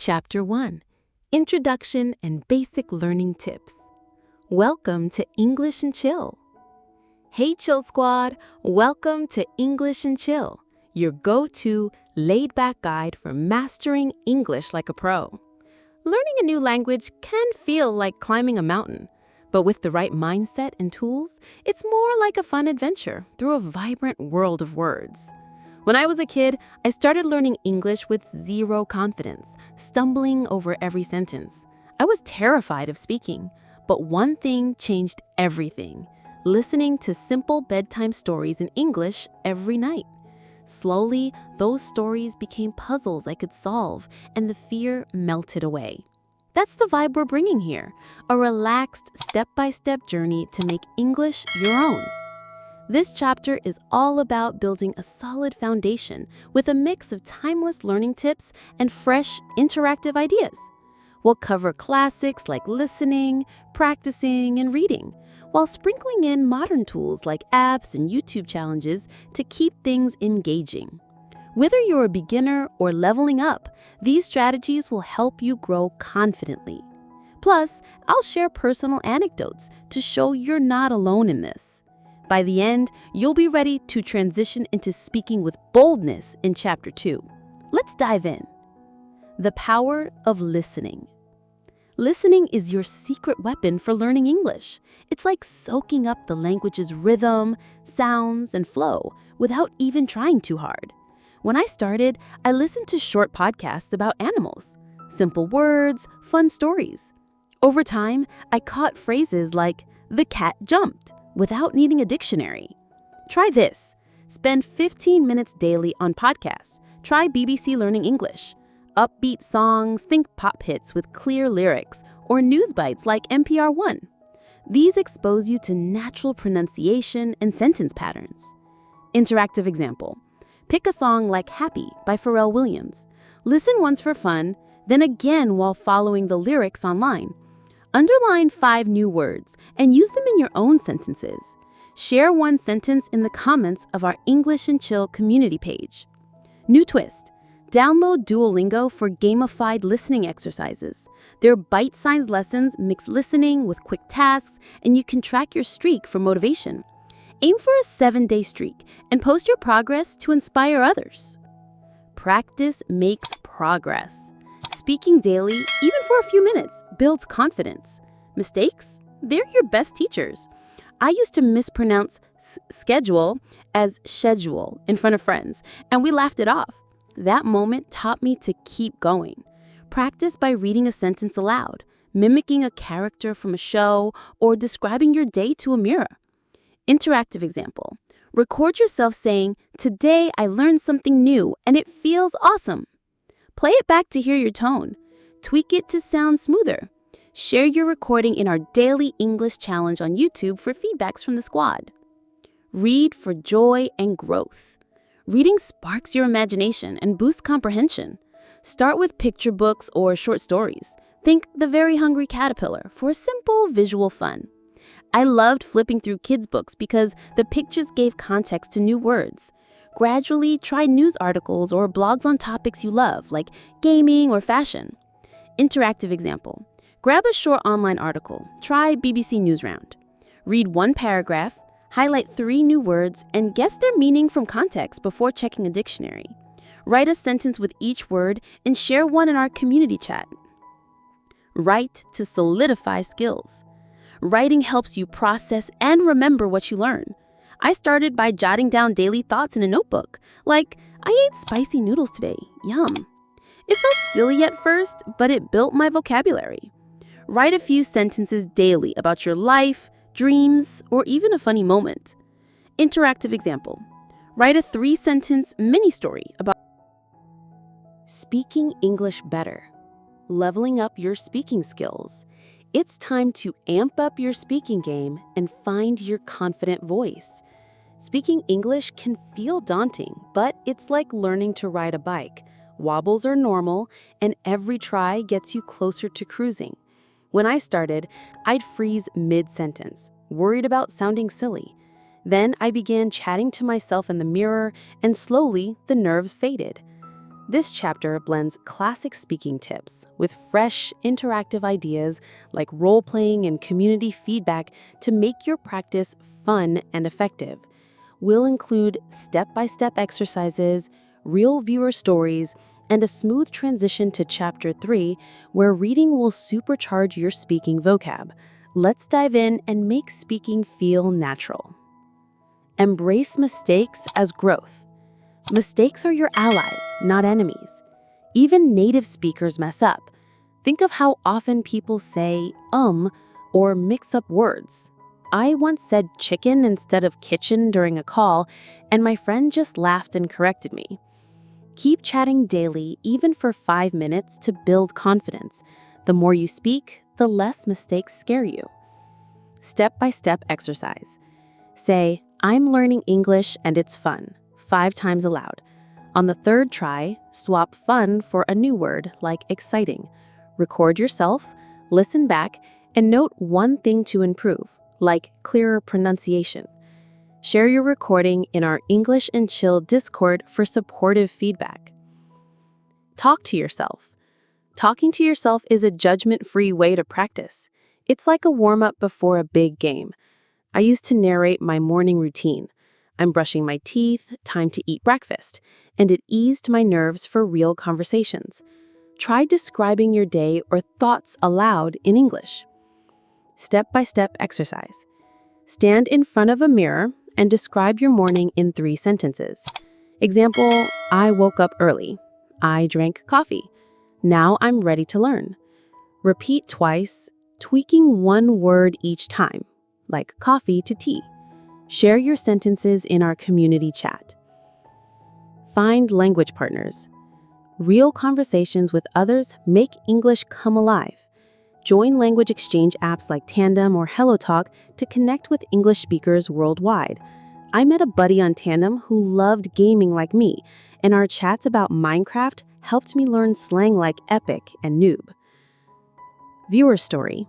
Chapter 1: Introduction and Basic Learning Tips. Welcome to English and Chill. Hey Chill Squad, welcome to English and Chill, your go-to laid-back guide for mastering English like a pro. Learning a new language can feel like climbing a mountain, but with the right mindset and tools, it's more like a fun adventure through a vibrant world of words. When I was a kid, I started learning English with zero confidence, stumbling over every sentence. I was terrified of speaking, but one thing changed everything: listening to simple bedtime stories in English every night. Slowly, those stories became puzzles I could solve, and the fear melted away. That's the vibe we're bringing here, a relaxed, step-by-step journey to make English your own. This chapter is all about building a solid foundation with a mix of timeless learning tips and fresh, interactive ideas. We'll cover classics like listening, practicing, and reading, while sprinkling in modern tools like apps and YouTube challenges to keep things engaging. Whether you're a beginner or leveling up, these strategies will help you grow confidently. Plus, I'll share personal anecdotes to show you're not alone in this. By the end, you'll be ready to transition into speaking with boldness in Chapter 2. Let's dive in. The power of listening. Listening is your secret weapon for learning English. It's like soaking up the language's rhythm, sounds, and flow without even trying too hard. When I started, I listened to short podcasts about animals, simple words, fun stories. Over time, I caught phrases like, "the cat jumped," without needing a dictionary. Try this. Spend 15 minutes daily on podcasts. Try BBC Learning English. Upbeat songs, think pop hits with clear lyrics, or news bites like NPR One. These expose you to natural pronunciation and sentence patterns. Interactive example. Pick a song like Happy by Pharrell Williams. Listen once for fun, then again while following the lyrics online. Underline 5 new words and use them in your own sentences. Share one sentence in the comments of our English and Chill community page. New twist. Download Duolingo for gamified listening exercises. Their bite-sized lessons mix listening with quick tasks, and you can track your streak for motivation. Aim for a 7-day streak and post your progress to inspire others. Practice makes progress. Speaking daily, even for a few minutes, builds confidence. Mistakes? They're your best teachers. I used to mispronounce schedule as schedule in front of friends, and we laughed it off. That moment taught me to keep going. Practice by reading a sentence aloud, mimicking a character from a show, or describing your day to a mirror. Interactive example. Record yourself saying, "Today I learned something new and it feels awesome." Play it back to hear your tone. Tweak it to sound smoother. Share your recording in our daily English challenge on YouTube for feedbacks from the squad. Read for joy and growth. Reading sparks your imagination and boosts comprehension. Start with picture books or short stories. Think The Very Hungry Caterpillar for simple visual fun. I loved flipping through kids' books because the pictures gave context to new words. Gradually, try news articles or blogs on topics you love, like gaming or fashion. Interactive example. Grab a short online article. Try BBC Newsround. Read one paragraph, highlight 3 new words, and guess their meaning from context before checking a dictionary. Write a sentence with each word and share one in our community chat. Write to solidify skills. Writing helps you process and remember what you learn. I started by jotting down daily thoughts in a notebook, like, "I ate spicy noodles today, yum." It felt silly at first, but it built my vocabulary. Write a few sentences daily about your life, dreams, or even a funny moment. Interactive example. Write a 3-sentence mini-story about speaking English better, leveling up your speaking skills. It's time to amp up your speaking game and find your confident voice. Speaking English can feel daunting, but it's like learning to ride a bike. Wobbles are normal, and every try gets you closer to cruising. When I started, I'd freeze mid-sentence, worried about sounding silly. Then I began chatting to myself in the mirror, and slowly the nerves faded. This chapter blends classic speaking tips with fresh, interactive ideas like role-playing and community feedback to make your practice fun and effective. We'll include step-by-step exercises, real viewer stories, and a smooth transition to Chapter 3, where reading will supercharge your speaking vocab. Let's dive in and make speaking feel natural. Embrace mistakes as growth. Mistakes are your allies, not enemies. Even native speakers mess up. Think of how often people say or mix up words. I once said chicken instead of kitchen during a call, and my friend just laughed and corrected me. Keep chatting daily, even for 5 minutes, to build confidence. The more you speak, the less mistakes scare you. Step-by-step exercise. Say, "I'm learning English and it's fun," 5 times aloud. On the 3rd try, swap fun for a new word like exciting. Record yourself, listen back, and note one thing to improve, like clearer pronunciation. Share your recording in our English and Chill Discord for supportive feedback. Talk to yourself. Talking to yourself is a judgment-free way to practice. It's like a warm-up before a big game. I used to narrate my morning routine. I'm brushing my teeth, time to eat breakfast, and it eased my nerves for real conversations. Try describing your day or thoughts aloud in English. Step-by-step exercise. Stand in front of a mirror and describe your morning in 3 sentences. Example, I woke up early. I drank coffee. Now I'm ready to learn. Repeat twice, tweaking one word each time, like coffee to tea. Share your sentences in our community chat. Find language partners. Real conversations with others make English come alive. Join language exchange apps like Tandem or HelloTalk to connect with English speakers worldwide. I met a buddy on Tandem who loved gaming like me, and our chats about Minecraft helped me learn slang like epic and noob. Viewer story.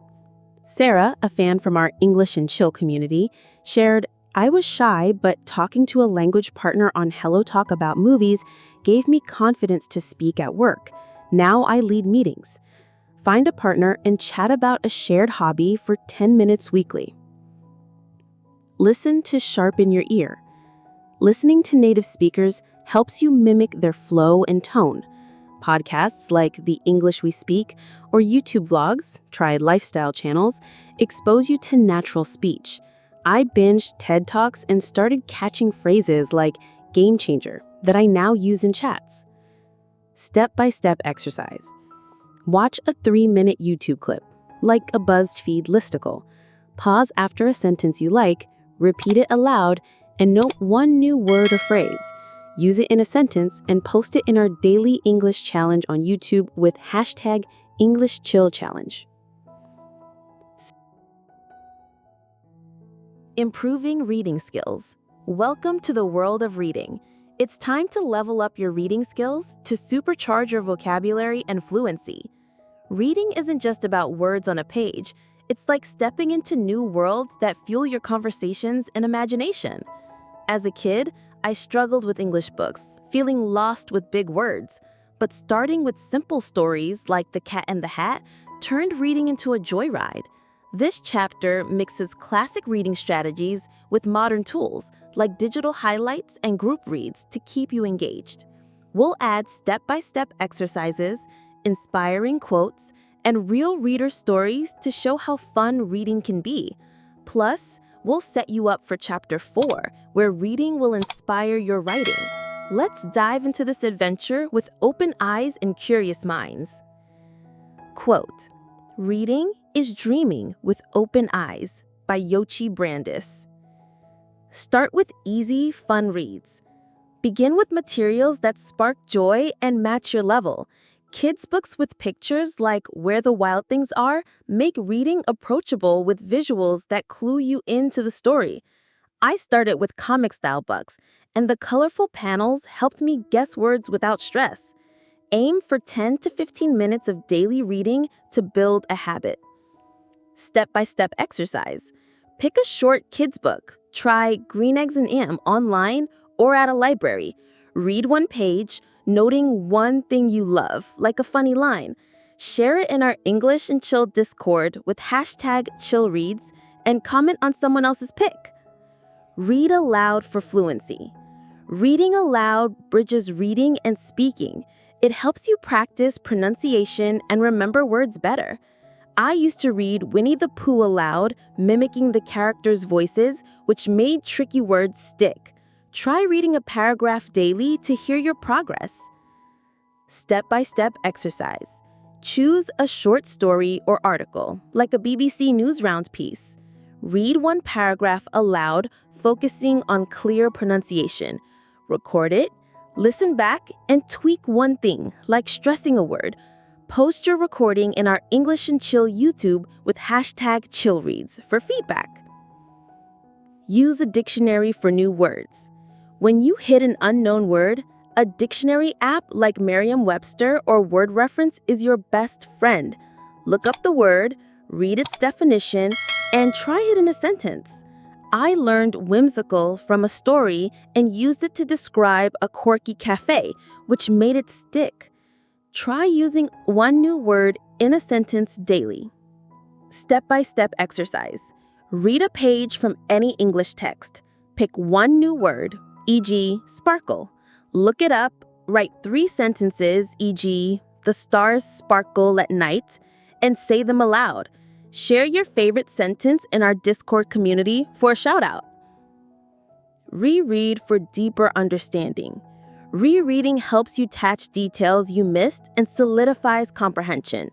Sarah, a fan from our English and Chill community, shared, "I was shy, but talking to a language partner on HelloTalk about movies gave me confidence to speak at work. Now I lead meetings." Find a partner and chat about a shared hobby for 10 minutes weekly. Listen to sharpen your ear. Listening to native speakers helps you mimic their flow and tone. Podcasts like The English We Speak or YouTube vlogs, try lifestyle channels, expose you to natural speech. I binged TED Talks and started catching phrases like game changer that I now use in chats. Step-by-step exercise. Watch a 3-minute YouTube clip, like a BuzzFeed listicle. Pause after a sentence you like, repeat it aloud, and note one new word or phrase. Use it in a sentence and post it in our daily English challenge on YouTube with hashtag EnglishChillChallenge. Improving reading skills. Welcome to the world of reading. It's time to level up your reading skills to supercharge your vocabulary and fluency. Reading isn't just about words on a page. It's like stepping into new worlds that fuel your conversations and imagination. As a kid, I struggled with English books, feeling lost with big words. But starting with simple stories like The Cat and the Hat turned reading into a joyride. This chapter mixes classic reading strategies with modern tools like digital highlights and group reads to keep you engaged. We'll add step-by-step exercises, inspiring quotes, and real reader stories to show how fun reading can be. Plus, we'll set you up for Chapter 4, where reading will inspire your writing. Let's dive into this adventure with open eyes and curious minds. Quote, "Reading is dreaming with open eyes" by Yochi Brandis. Start with easy, fun reads. Begin with materials that spark joy and match your level. Kids' books with pictures like Where the Wild Things Are make reading approachable with visuals that clue you into the story. I started with comic-style books, and the colorful panels helped me guess words without stress. Aim for 10 to 15 minutes of daily reading to build a habit. Step-by-step exercise. Pick a short kids' book. Try Green Eggs and Am online or at a library. Read one page, noting one thing you love, like a funny line. Share it in our English and Chill Discord with hashtag #ChillReads and comment on someone else's pick. Read aloud for fluency. Reading aloud bridges reading and speaking. It helps you practice pronunciation and remember words better. I used to read Winnie the Pooh aloud, mimicking the characters' voices, which made tricky words stick. Try reading a paragraph daily to hear your progress. Step-by-step exercise. Choose a short story or article, like a BBC Newsround piece. Read one paragraph aloud, focusing on clear pronunciation. Record it, listen back, and tweak one thing, like stressing a word. Post your recording in our English and Chill YouTube with hashtag #ChillReads for feedback. Use a dictionary for new words. When you hit an unknown word, a dictionary app like Merriam-Webster or Word Reference is your best friend. Look up the word, read its definition, and try it in a sentence. I learned whimsical from a story and used it to describe a quirky cafe, which made it stick. Try using one new word in a sentence daily. Step-by-step exercise. Read a page from any English text. Pick one new word, e.g., sparkle. Look it up, write 3 sentences, e.g., the stars sparkle at night, and say them aloud. Share your favorite sentence in our Discord community for a shout-out. Reread for deeper understanding. Rereading helps you catch details you missed and solidifies comprehension.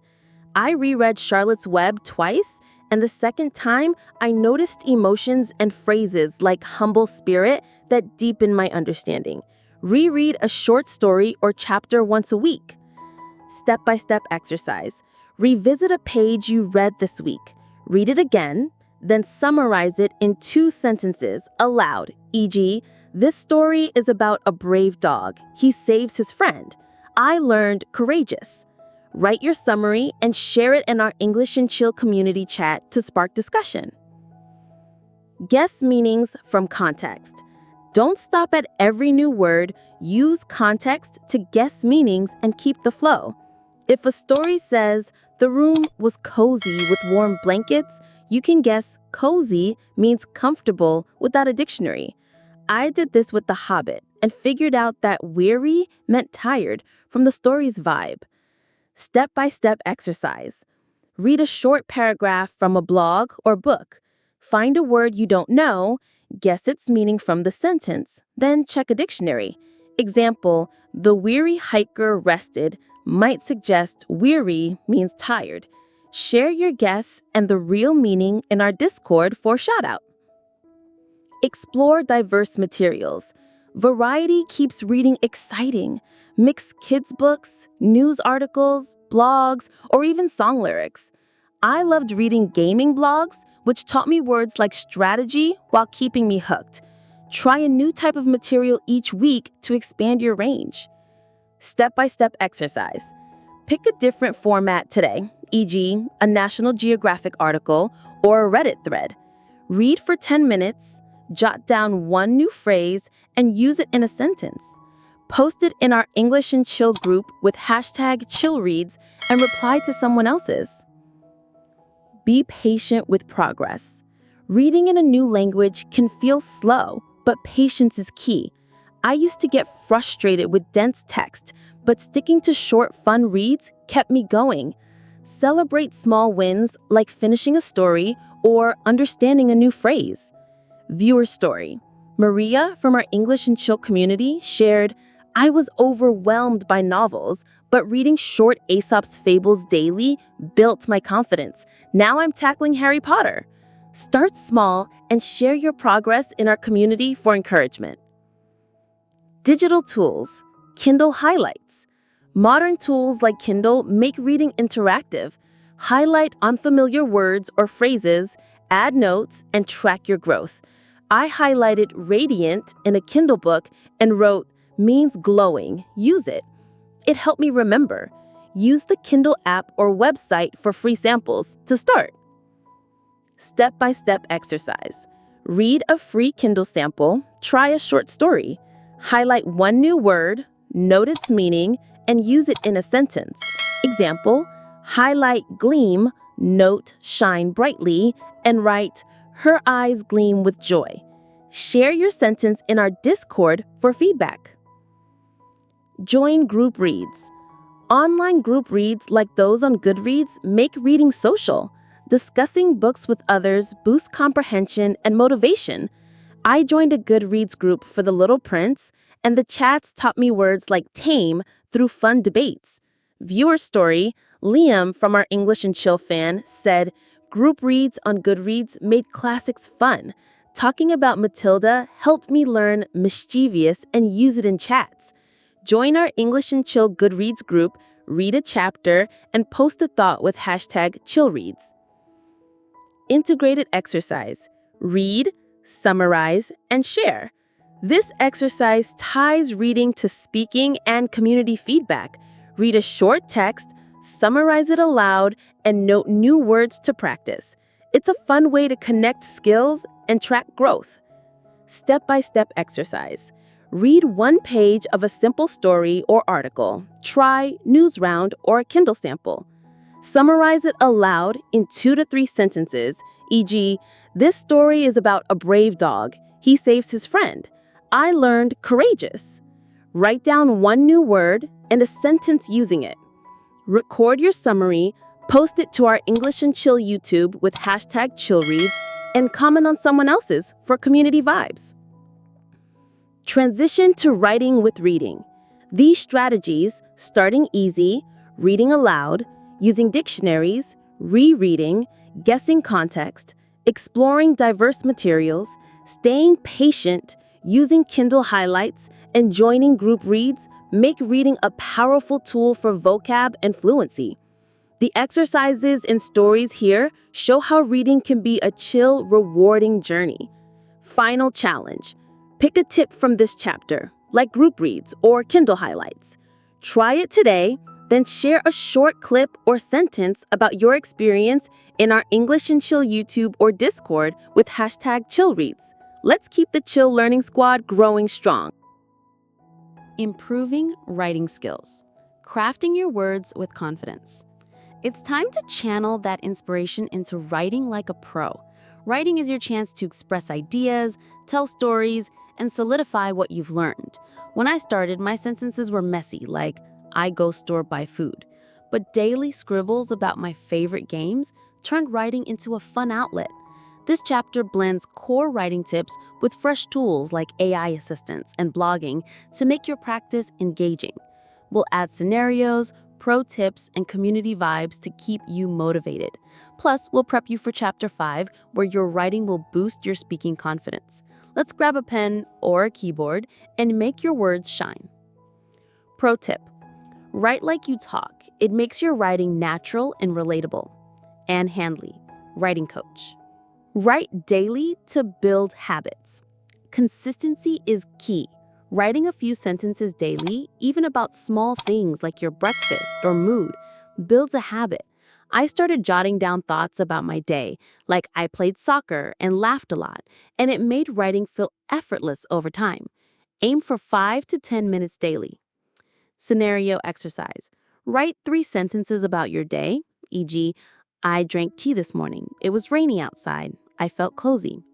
I reread Charlotte's Web twice, and the second time, I noticed emotions and phrases like humble spirit that deepen my understanding. Reread a short story or chapter once a week. Step-by-step exercise. Revisit a page you read this week. Read it again, then summarize it in 2 sentences aloud, e.g., this story is about a brave dog. He saves his friend. I learned courageous. Write your summary and share it in our English and Chill community chat to spark discussion. Guess meanings from context. Don't stop at every new word. Use context to guess meanings and keep the flow. If a story says, the room was cozy with warm blankets, you can guess cozy means comfortable without a dictionary. I did this with The Hobbit and figured out that weary meant tired from the story's vibe. Step-by-step exercise. Read a short paragraph from a blog or book. Find a word you don't know, guess its meaning from the sentence, then check a dictionary. Example, the weary hiker rested might suggest weary means tired. Share your guess and the real meaning in our Discord for a shout-out. Explore diverse materials. Variety keeps reading exciting. Mix kids' books, news articles, blogs, or even song lyrics. I loved reading gaming blogs, which taught me words like strategy while keeping me hooked. Try a new type of material each week to expand your range. Step-by-step exercise. Pick a different format today, e.g., a National Geographic article or a Reddit thread. Read for 10 minutes, jot down one new phrase, and use it in a sentence. Post it in our English and Chill group with hashtag #ChillReads and reply to someone else's. Be patient with progress. Reading in a new language can feel slow, but patience is key. I used to get frustrated with dense text, but sticking to short, fun reads kept me going. Celebrate small wins like finishing a story or understanding a new phrase. Viewer story. Maria from our English and Chill community shared, I was overwhelmed by novels, but reading short Aesop's fables daily built my confidence. Now I'm tackling Harry Potter. Start small and share your progress in our community for encouragement. Digital tools. Kindle highlights. Modern tools like Kindle make reading interactive. Highlight unfamiliar words or phrases, add notes, and track your growth. I highlighted radiant in a Kindle book and wrote, means glowing, use it. It helped me remember. Use the Kindle app or website for free samples to start. Step-by-step exercise. Read a free Kindle sample, try a short story. Highlight one new word, note its meaning, and use it in a sentence. Example, highlight gleam, note shine brightly, and write, her eyes gleam with joy. Share your sentence in our Discord for feedback. Join group reads. Online group reads like those on Goodreads make reading social. Discussing books with others boosts comprehension and motivation. I joined a Goodreads group for The Little Prince, and the chats taught me words like tame through fun debates. Viewer story, Liam from our English and Chill fan said, group reads on Goodreads made classics fun. Talking about Matilda helped me learn mischievous and use it in chats. Join our English and Chill Goodreads group, read a chapter, and post a thought with hashtag #ChillReads. Integrated exercise. Read, summarize, and share. This exercise ties reading to speaking and community feedback. Read a short text, summarize it aloud, and note new words to practice. It's a fun way to connect skills and track growth. Step-by-step exercise. Read one page of a simple story or article. Try news round or a Kindle sample. Summarize it aloud in 2 to 3 sentences, e.g., this story is about a brave dog. He saves his friend. I learned courageous. Write down one new word and a sentence using it. Record your summary, post it to our English and Chill YouTube with hashtag #ChillReads, and comment on someone else's for community vibes. Transition to writing with reading. These strategies, starting easy, reading aloud, using dictionaries, rereading, guessing context, exploring diverse materials, staying patient, using Kindle highlights, and joining group reads make reading a powerful tool for vocab and fluency. The exercises and stories here show how reading can be a chill, rewarding journey. Final challenge. Pick a tip from this chapter, like group reads or Kindle highlights. Try it today, then share a short clip or sentence about your experience in our English and Chill YouTube or Discord with hashtag #ChillReads. Let's keep the Chill Learning Squad growing strong. Improving writing skills. Crafting your words with confidence. It's time to channel that inspiration into writing like a pro. Writing is your chance to express ideas, tell stories, and solidify what you've learned. When I started, my sentences were messy, like, I go store buy food. But daily scribbles about my favorite games turned writing into a fun outlet. This chapter blends core writing tips with fresh tools like AI assistants and blogging to make your practice engaging. We'll add scenarios, pro tips, and community vibes to keep you motivated. Plus, we'll prep you for Chapter 5, where your writing will boost your speaking confidence. Let's grab a pen or a keyboard and make your words shine. Pro tip. Write like you talk. It makes your writing natural and relatable. Anne Handley, writing coach. Write daily to build habits. Consistency is key. Writing a few sentences daily, even about small things like your breakfast or mood, builds a habit. I started jotting down thoughts about my day, like I played soccer and laughed a lot, and it made writing feel effortless over time. Aim for 5 to 10 minutes daily. Scenario exercise. Write 3 sentences about your day, e.g., I drank tea this morning. It was rainy outside. I felt cozy.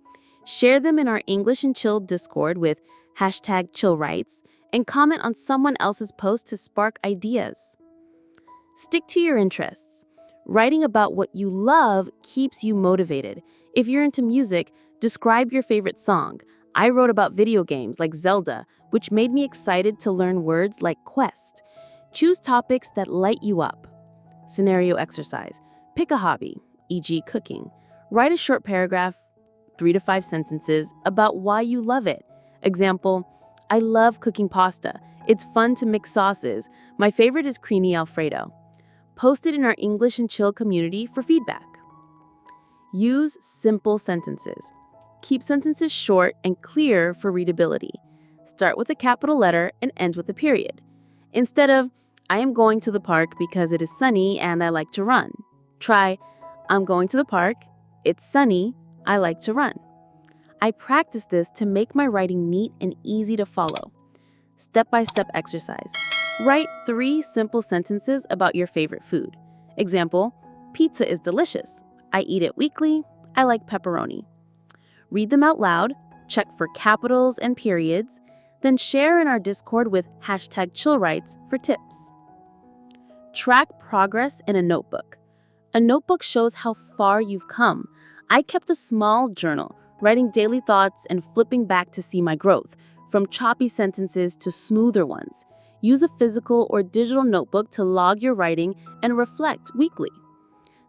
Share them in our English and Chill Discord with hashtag #ChillWrites and comment on someone else's post to spark ideas. Stick to your interests. Writing about what you love keeps you motivated. If you're into music, describe your favorite song. I wrote about video games like Zelda, which made me excited to learn words like quest. Choose topics that light you up. Scenario exercise. Pick a hobby, e.g. cooking. Write a short paragraph, 3 to 5 sentences, about why you love it. Example, I love cooking pasta. It's fun to mix sauces. My favorite is creamy Alfredo. Post it in our English and Chill community for feedback. Use simple sentences. Keep sentences short and clear for readability. Start with a capital letter and end with a period. Instead of, I am going to the park because it is sunny and I like to run. Try, I'm going to the park, it's sunny, I like to run. I practice this to make my writing neat and easy to follow. Step-by-step exercise. Write 3 simple sentences about your favorite food. Example, pizza is delicious. I eat it weekly. I like pepperoni. Read them out loud, check for capitals and periods, then share in our Discord with #ChillWrites for tips. Track progress in a notebook. A notebook shows how far you've come. I kept a small journal, writing daily thoughts and flipping back to see my growth, from choppy sentences to smoother ones. Use a physical or digital notebook to log your writing and reflect weekly.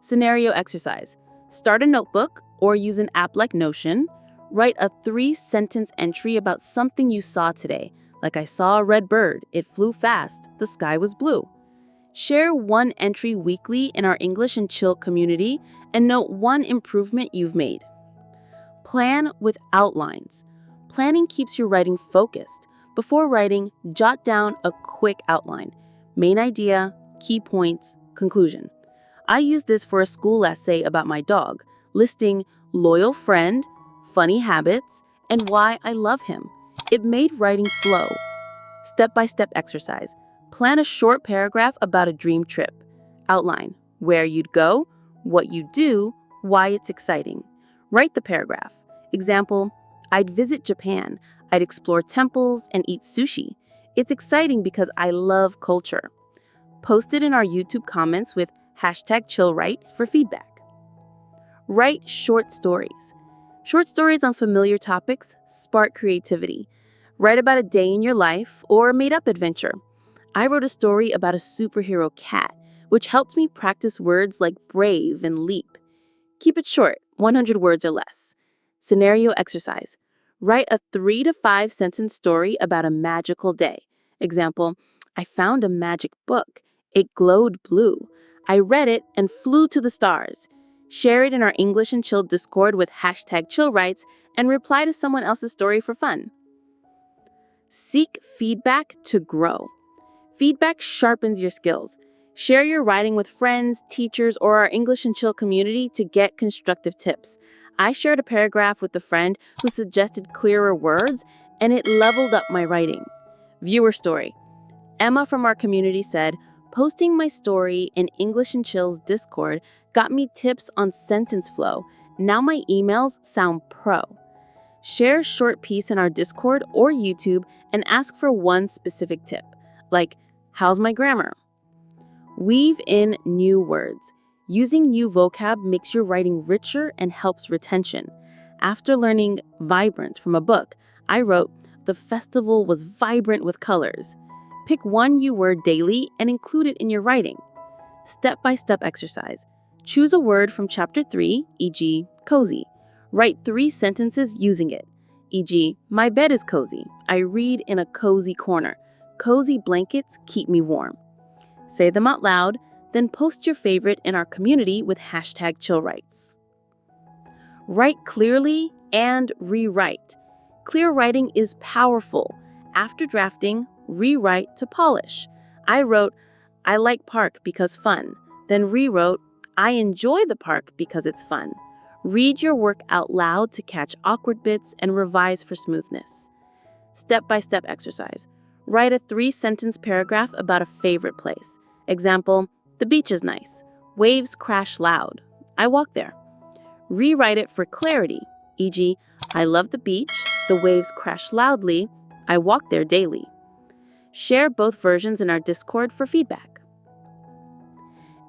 Scenario exercise. Start a notebook or use an app like Notion. Write a 3-sentence entry about something you saw today, like I saw a red bird, it flew fast, the sky was blue. Share 1 entry weekly in our English and Chill community and note 1 improvement you've made. Plan with outlines. Planning keeps your writing focused. Before writing, jot down a quick outline. Main idea, key points, conclusion. I used this for a school essay about my dog, listing loyal friend, funny habits, and why I love him. It made writing flow. Step-by-step exercise. Plan a short paragraph about a dream trip. Outline where you'd go, what you do, why it's exciting. Write the paragraph. Example, I'd visit Japan. I'd explore temples and eat sushi. It's exciting because I love culture. Post it in our YouTube comments with #ChillWrite for feedback. Write short stories. Short stories on familiar topics spark creativity. Write about a day in your life or a made-up adventure. I wrote a story about a superhero cat, which helped me practice words like brave and leap. Keep it short, 100 words or less. Scenario exercise. Write a 3 to 5 sentence story about a magical day. Example, I found a magic book. It glowed blue. I read it and flew to the stars. Share it in our English and Chill Discord with #ChillWrites and reply to someone else's story for fun. Seek feedback to grow. Feedback sharpens your skills. Share your writing with friends, teachers, or our English and Chill community to get constructive tips. I shared a paragraph with a friend who suggested clearer words, and it leveled up my writing. Viewer story. Emma from our community said, posting my story in English and Chill's Discord got me tips on sentence flow. Now my emails sound pro. Share a short piece in our Discord or YouTube and ask for 1 specific tip, like, how's my grammar? Weave in new words. Using new vocab makes your writing richer and helps retention. After learning vibrant from a book, I wrote, the festival was vibrant with colors. Pick 1 new word daily and include it in your writing. Step-by-step exercise. Choose a word from chapter 3, e.g., cozy. Write 3 sentences using it, e.g., my bed is cozy. I read in a cozy corner. Cozy blankets keep me warm. Say them out loud, then post your favorite in our community with #ChillWrites. Write clearly and rewrite. Clear writing is powerful. After drafting, rewrite to polish. I wrote, I like park because fun, then rewrote, I enjoy the park because it's fun. Read your work out loud to catch awkward bits and revise for smoothness. Step-by-step exercise. Write a 3-sentence paragraph about a favorite place. Example, the beach is nice. Waves crash loud. I walk there. Rewrite it for clarity, e.g., I love the beach, the waves crash loudly, I walk there daily. Share both versions in our Discord for feedback.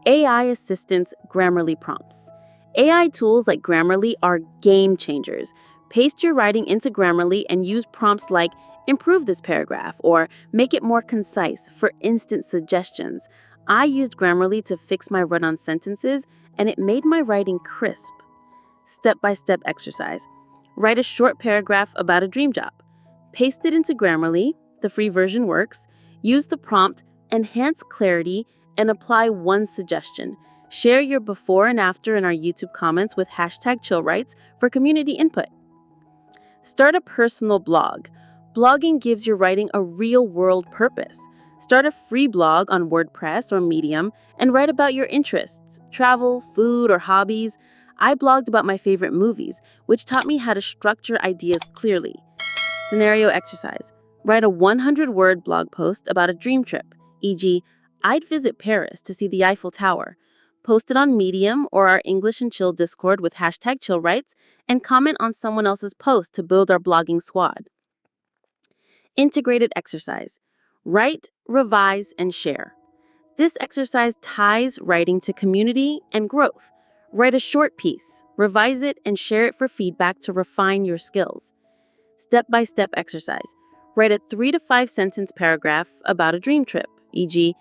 AI assistance Grammarly prompts. AI tools like Grammarly are game changers. Paste your writing into Grammarly and use prompts like improve this paragraph or make it more concise for instant suggestions. I used Grammarly to fix my run-on sentences and it made my writing crisp. Step-by-step exercise. Write a short paragraph about a dream job. Paste it into Grammarly, the free version works, use the prompt, enhance clarity, and apply 1 suggestion. Share your before and after in our YouTube comments with #ChillWrites for community input. Start a personal blog. Blogging gives your writing a real-world purpose. Start a free blog on WordPress or Medium and write about your interests, travel, food, or hobbies. I blogged about my favorite movies, which taught me how to structure ideas clearly. Scenario exercise. Write a 100-word blog post about a dream trip, e.g., I'd visit Paris to see the Eiffel Tower. Post it on Medium or our English and Chill Discord with hashtag #ChillWrites and comment on someone else's post to build our blogging squad. Integrated exercise. Write, revise, and share. This exercise ties writing to community and growth. Write a short piece, revise it, and share it for feedback to refine your skills. Step-by-step exercise. Write a 3 to 5 sentence paragraph about a dream trip, e.g.,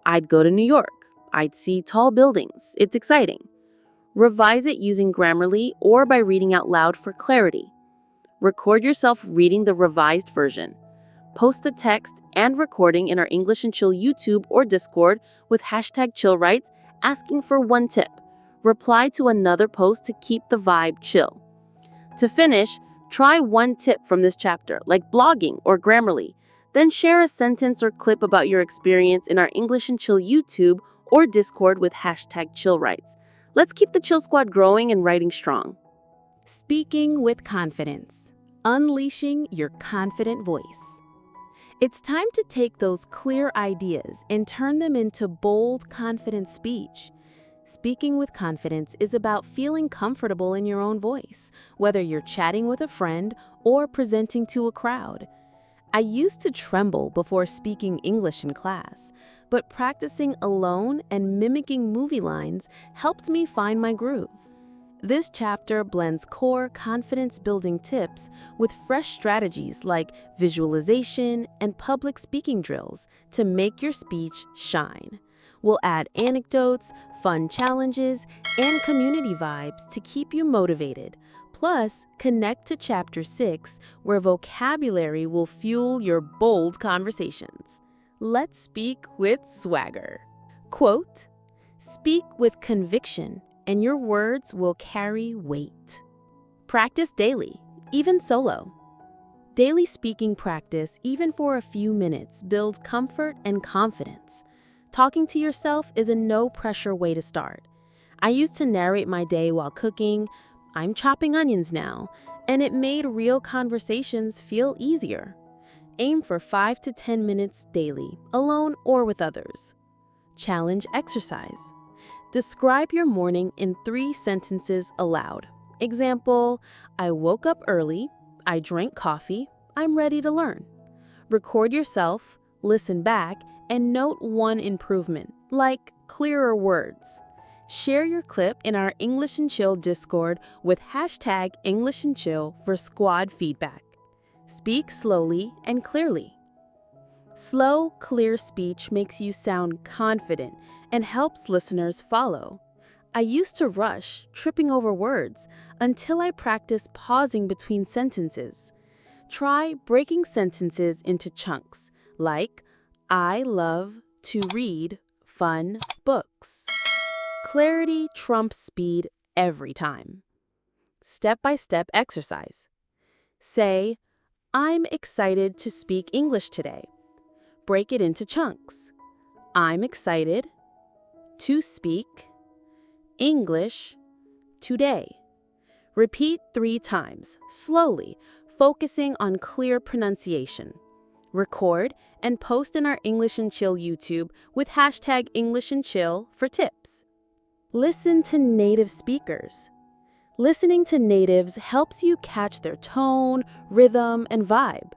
I'd go to New York. I'd see tall buildings. It's exciting. Revise it using Grammarly or by reading out loud for clarity. Record yourself reading the revised version. Post the text and recording in our English and Chill YouTube or Discord with hashtag #ChillWrites asking for one tip. Reply to another post to keep the vibe chill. To finish, try one tip from this chapter, like blogging or Grammarly. Then share a sentence or clip about your experience in our English and Chill YouTube or Discord with hashtag #ChillWrites. Let's keep the Chill Squad growing and writing strong. Speaking with confidence. Unleashing your confident voice. It's time to take those clear ideas and turn them into bold, confident speech. Speaking with confidence is about feeling comfortable in your own voice, whether you're chatting with a friend or presenting to a crowd. I used to tremble before speaking English in class, but practicing alone and mimicking movie lines helped me find my groove. This chapter blends core confidence-building tips with fresh strategies like visualization and public speaking drills to make your speech shine. We'll add anecdotes, fun challenges, and community vibes to keep you motivated. Plus, connect to Chapter 6, where vocabulary will fuel your bold conversations. Let's speak with swagger. Quote, "Speak with conviction, and your words will carry weight." Practice daily, even solo. Daily speaking practice, even for a few minutes, builds comfort and confidence. Talking to yourself is a no-pressure way to start. I used to narrate my day while cooking. I'm chopping onions now, and it made real conversations feel easier. Aim for 5 to 10 minutes daily, alone or with others. Challenge exercise. Describe your morning in 3 sentences aloud. Example, I woke up early, I drank coffee, I'm ready to learn. Record yourself, listen back, and note one improvement, like clearer words. Share your clip in our English and Chill Discord with hashtag English and Chill for squad feedback. Speak slowly and clearly. Slow, clear speech makes you sound confident and helps listeners follow. I used to rush, tripping over words, until I practiced pausing between sentences. Try breaking sentences into chunks, like, I love to read fun books. Clarity trumps speed every time. Step-by-step exercise. Say, I'm excited to speak English today. Break it into chunks. I'm excited to speak English today. Repeat 3 times, slowly, focusing on clear pronunciation. Record and post in our English and Chill YouTube with hashtag English and Chill for tips. Listen to native speakers. Listening to natives helps you catch their tone, rhythm, and vibe.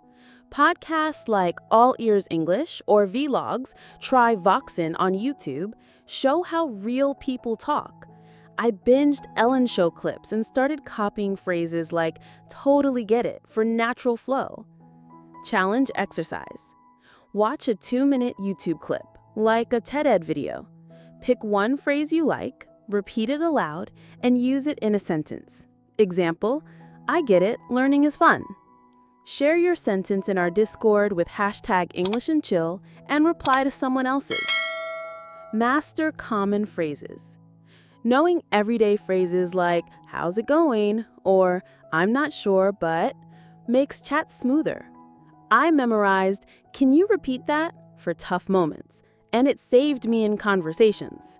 Podcasts like All Ears English or vlogs, try Voxen on YouTube, show how real people talk. I binged Ellen Show clips and started copying phrases like totally get it for natural flow. Challenge exercise. Watch a 2-minute YouTube clip, like a TED video. Pick one phrase you like, repeat it aloud, and use it in a sentence. Example, I get it, learning is fun. Share your sentence in our Discord with hashtag English and Chill and reply to someone else's. Master common phrases. Knowing everyday phrases like, how's it going? Or, I'm not sure, but, makes chat smoother. I memorized, can you repeat that? For tough moments, and it saved me in conversations.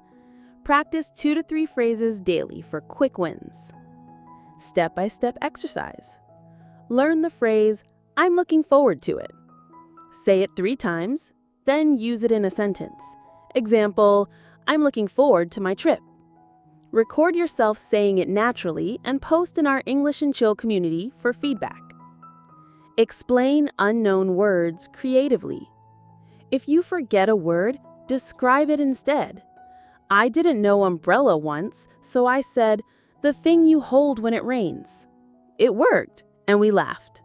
Practice 2 to 3 phrases daily for quick wins. Step-by-step exercise. Learn the phrase, I'm looking forward to it. Say it 3 times, then use it in a sentence. Example, I'm looking forward to my trip. Record yourself saying it naturally and post in our English and Chill community for feedback. Explain unknown words creatively. If you forget a word, describe it instead. I didn't know umbrella once, so I said, the thing you hold when it rains. It worked, and we laughed.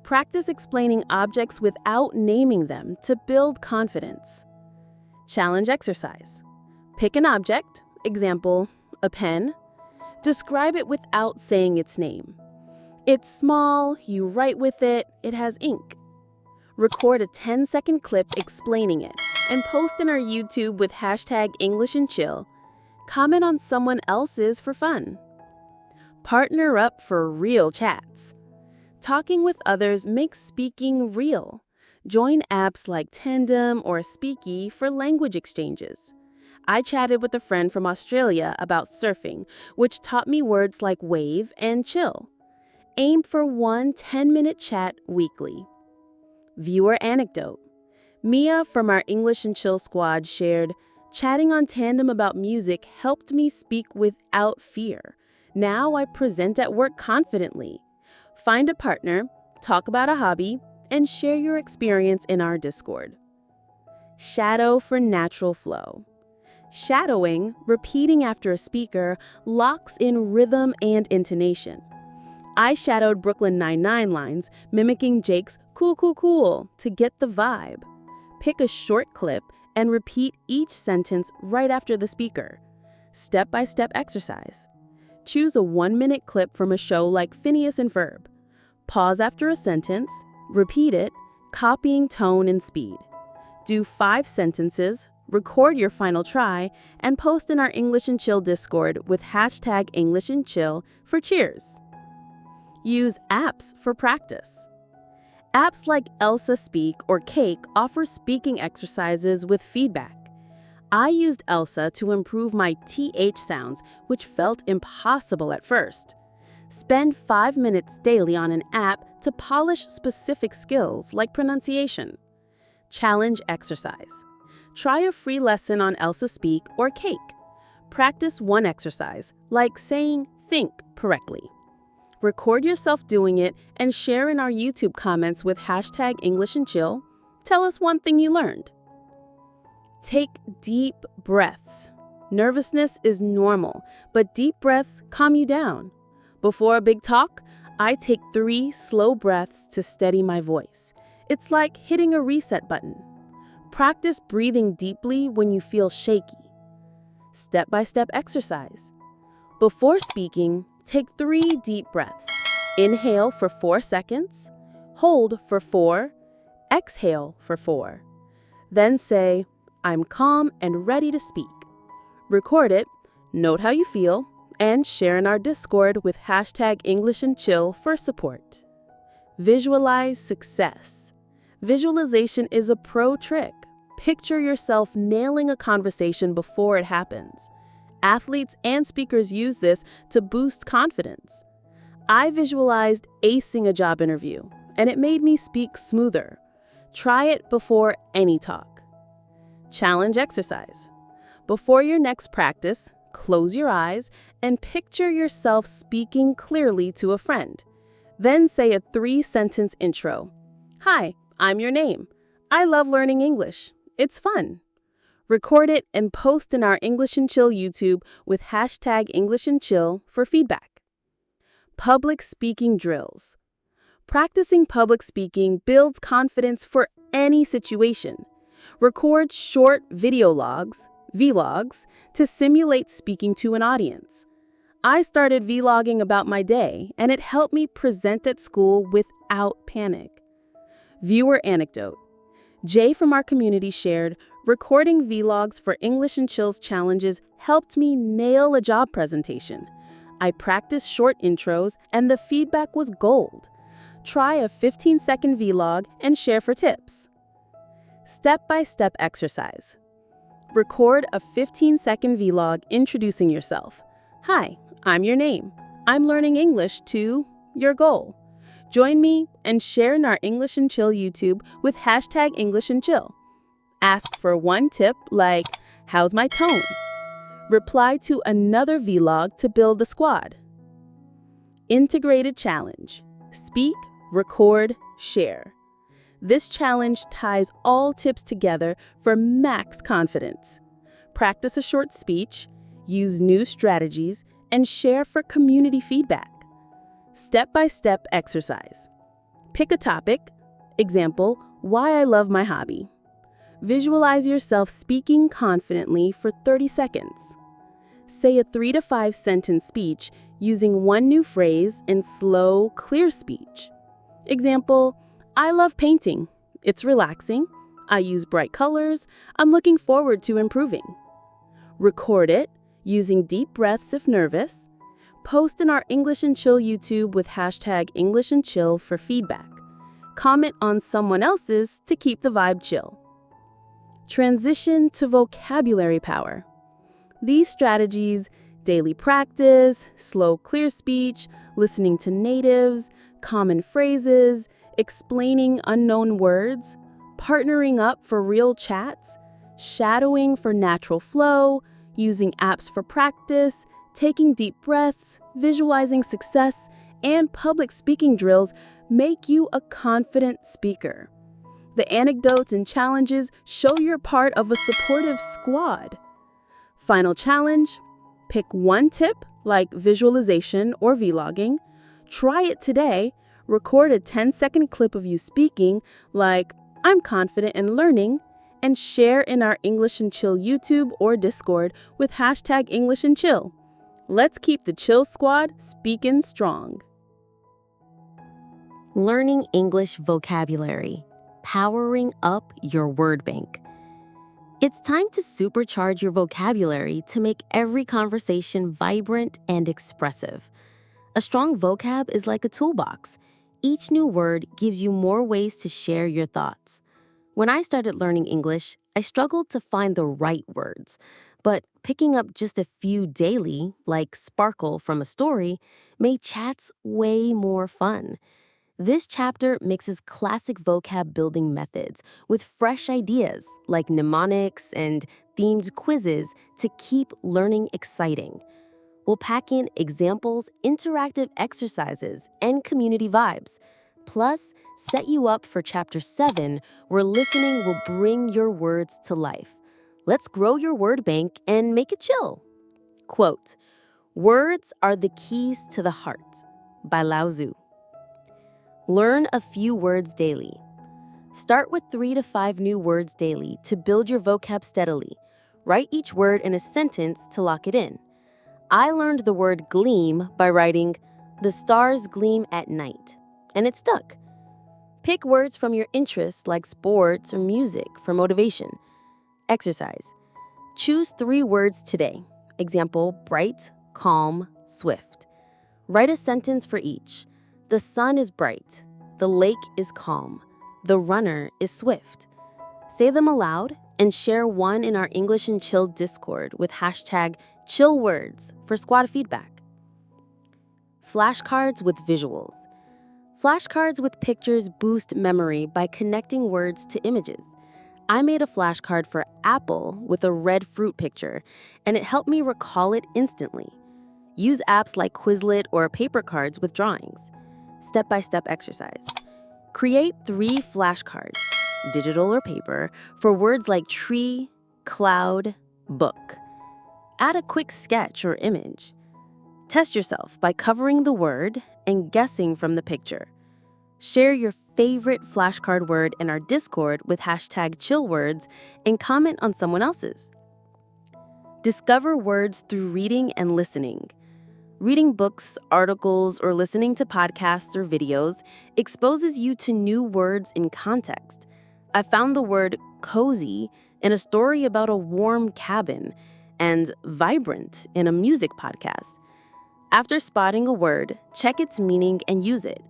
Practice explaining objects without naming them to build confidence. Challenge exercise. Pick an object, example, a pen. Describe it without saying its name. It's small, you write with it, it has ink. Record a 10-second clip explaining it and post in our YouTube with hashtag English and Chill. Comment on someone else's for fun. Partner up for real chats. Talking with others makes speaking real. Join apps like Tandem or Speaky for language exchanges. I chatted with a friend from Australia about surfing, which taught me words like wave and chill. Aim for one 10-minute chat weekly. Viewer anecdote. Mia from our English and Chill squad shared, chatting on Tandem about music helped me speak without fear. Now I present at work confidently. Find a partner, talk about a hobby, and share your experience in our Discord. Shadow for natural flow. Shadowing, repeating after a speaker, locks in rhythm and intonation. I shadowed Brooklyn Nine-Nine lines, mimicking Jake's cool, cool, cool to get the vibe. Pick a short clip and repeat each sentence right after the speaker. Step-by-step exercise. Choose a 1-minute clip from a show like Phineas and Ferb. Pause after a sentence, repeat it, copying tone and speed. Do 5 sentences, record your final try, and post in our English and Chill Discord with hashtag English and Chill for cheers. Use apps for practice. Apps like Elsa Speak or Cake offer speaking exercises with feedback. I used Elsa to improve my TH sounds, which felt impossible at first. Spend 5 minutes daily on an app to polish specific skills like pronunciation. Challenge exercise. Try a free lesson on Elsa Speak or Cake. Practice one exercise, like saying think correctly. Record yourself doing it and share in our YouTube comments with hashtag English and Chill. Tell us one thing you learned. Take deep breaths. Nervousness is normal, but deep breaths calm you down. Before a big talk, I take 3 slow breaths to steady my voice. It's like hitting a reset button. Practice breathing deeply when you feel shaky. Step-by-step exercise. Before speaking, take 3 deep breaths. Inhale for 4 seconds, hold for 4, exhale for 4. Then say, I'm calm and ready to speak. Record it, note how you feel, and share in our Discord with hashtag English and Chill for support. Visualize success. Visualization is a pro trick. Picture yourself nailing a conversation before it happens. Athletes and speakers use this to boost confidence. I visualized acing a job interview, and it made me speak smoother. Try it before any talk. Challenge exercise. Before your next practice, close your eyes and picture yourself speaking clearly to a friend. Then say a 3-sentence intro. Hi, I'm your name. I love learning English. It's fun. Record it and post in our English and Chill YouTube with hashtag English and Chill for feedback. Public speaking drills. Practicing public speaking builds confidence for any situation. Record short video logs, vlogs, to simulate speaking to an audience. I started vlogging about my day, and it helped me present at school without panic. Viewer anecdote. Jay from our community shared, recording vlogs for English and Chill's challenges helped me nail a job presentation. I practiced short intros, and the feedback was gold. Try a 15-second vlog and share for tips. Step-by-step exercise. Record a 15-second vlog introducing yourself. Hi, I'm your name. I'm learning English to your goal. Join me and share in our English and Chill YouTube with hashtag English and Chill. Ask for one tip like, how's my tone? Reply to another vlog to build the squad. Integrated challenge. Speak, record, share. This challenge ties all tips together for max confidence. Practice a short speech, use new strategies, and share for community feedback. Step-by-step exercise. Pick a topic, example, why I love my hobby. Visualize yourself speaking confidently for 30 seconds. Say a 3 to 5 sentence speech using one new phrase in slow, clear speech. Example, I love painting. It's relaxing. I use bright colors. I'm looking forward to improving. Record it using deep breaths if nervous. Post in our English and Chill YouTube with hashtag English and Chill for feedback. Comment on someone else's to keep the vibe chill. Transition to vocabulary power. These strategies, daily practice, slow, clear speech, listening to natives, common phrases, explaining unknown words, partnering up for real chats, shadowing for natural flow, using apps for practice, taking deep breaths, visualizing success, and public speaking drills make you a confident speaker. The anecdotes and challenges show you're part of a supportive squad. Final challenge, pick one tip like visualization or vlogging, try it today, record a 10-second clip of you speaking like, I'm confident in learning, and share in our English and Chill YouTube or Discord with hashtag English and Chill. Let's keep the Chill Squad speaking strong. Learning English vocabulary, powering up your word bank. It's time to supercharge your vocabulary to make every conversation vibrant and expressive. A strong vocab is like a toolbox. Each new word gives you more ways to share your thoughts. When I started learning English, I struggled to find the right words, but picking up just a few daily, like sparkle from a story, made chats way more fun. This chapter mixes classic vocab building methods with fresh ideas like mnemonics and themed quizzes to keep learning exciting. We'll pack in examples, interactive exercises, and community vibes. Plus, set you up for Chapter 7, where listening will bring your words to life. Let's grow your word bank and make it chill. Quote, "Words are the keys to the heart," by Lao Tzu. Learn a few words daily. Start with 3 to 5 new words daily to build your vocab steadily. Write each word in a sentence to lock it in. I learned the word gleam by writing, "The stars gleam at night," and it stuck. Pick words from your interests like sports or music for motivation. Exercise. Choose 3 words today. Example, bright, calm, swift. Write a sentence for each. The sun is bright. The lake is calm. The runner is swift. Say them aloud and share one in our English and Chill Discord with hashtag ChillWords for squad feedback. Flashcards with visuals. Flashcards with pictures boost memory by connecting words to images. I made a flashcard for apple with a red fruit picture, and it helped me recall it instantly. Use apps like Quizlet or paper cards with drawings. Step-by-step exercise. Create 3 flashcards, digital or paper, for words like tree, cloud, book. Add a quick sketch or image. Test yourself by covering the word and guessing from the picture. Share your favorite flashcard word in our Discord with hashtag ChillWords and comment on someone else's. Discover words through reading and listening. Reading books, articles, or listening to podcasts or videos exposes you to new words in context. I found the word cozy in a story about a warm cabin and vibrant in a music podcast. After spotting a word, check its meaning and use it.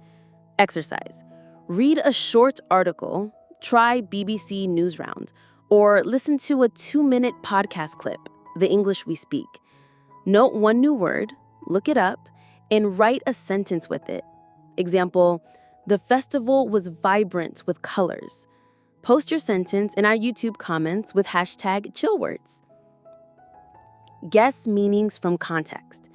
Exercise. Read a short article, try BBC Newsround, or listen to a 2-minute podcast clip, The English We Speak. Note one new word, look it up, and write a sentence with it. Example, The festival was vibrant with colors. Post your sentence in our YouTube comments with hashtag chillwords. Guess meanings from context.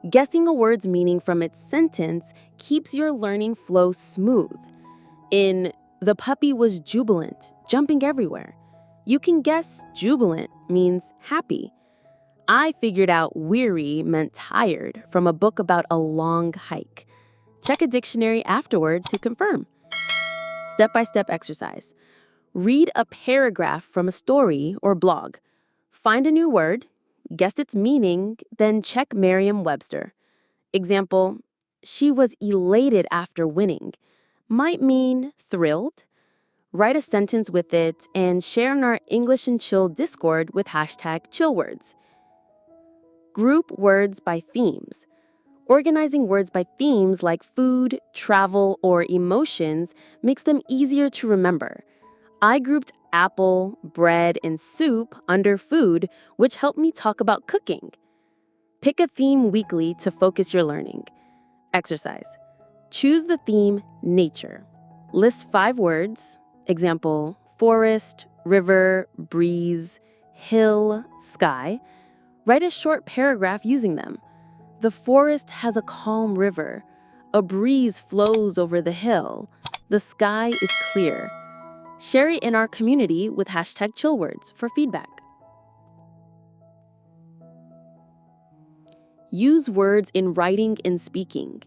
Guessing a word's meaning from its sentence keeps your learning flow smooth. In "The puppy was jubilant, jumping everywhere," you can guess jubilant means happy. I figured out weary meant tired from a book about a long hike. Check a dictionary afterward to confirm. Step-by-step exercise. Read a paragraph from a story or blog. Find a new word, guess its meaning, then check Merriam-Webster. Example, "She was elated after winning," might mean thrilled. Write a sentence with it and share in our English and Chill Discord with hashtag chillwords. Group words by themes. Organizing words by themes like food, travel, or emotions makes them easier to remember. I grouped apple, bread, and soup under food, which helped me talk about cooking. Pick a theme weekly to focus your learning. Exercise. Choose the theme nature. List 5 words. Example, forest, river, breeze, hill, sky. Write a short paragraph using them. The forest has a calm river. A breeze flows over the hill. The sky is clear. Share it in our community with hashtag chillwords for feedback. Use words in writing and speaking.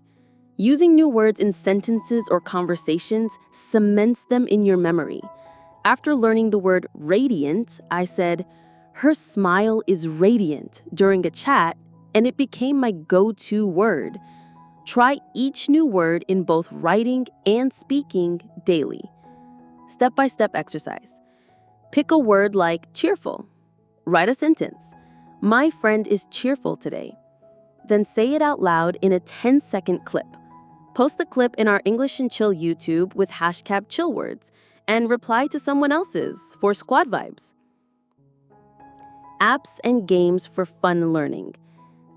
Using new words in sentences or conversations cements them in your memory. After learning the word radiant, I said, "Her smile is radiant" during a chat, and it became my go-to word. Try each new word in both writing and speaking daily. Step-by-step exercise. Pick a word like cheerful. Write a sentence. "My friend is cheerful today." Then say it out loud in a 10-second clip. Post the clip in our English and Chill YouTube with hashtag chillwords and reply to someone else's for squad vibes. Apps and games for fun learning.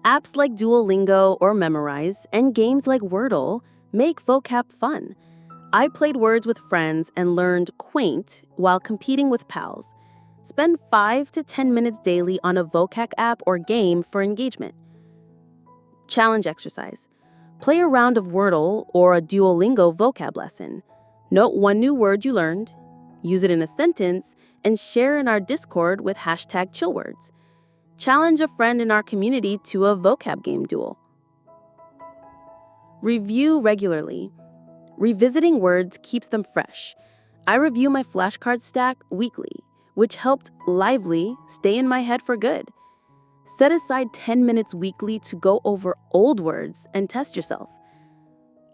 Apps like Duolingo or Memorize and games like Wordle make vocab fun. I played words with friends and learned quaint while competing with pals. Spend 5 to 10 minutes daily on a vocab app or game for engagement. Challenge exercise. Play a round of Wordle or a Duolingo vocab lesson. Note one new word you learned, use it in a sentence, and share in our Discord with hashtag chillwords. Challenge a friend in our community to a vocab game duel. Review regularly. Revisiting words keeps them fresh. I review my flashcard stack weekly, which helped Lively stay in my head for good. Set aside 10 minutes weekly to go over old words and test yourself.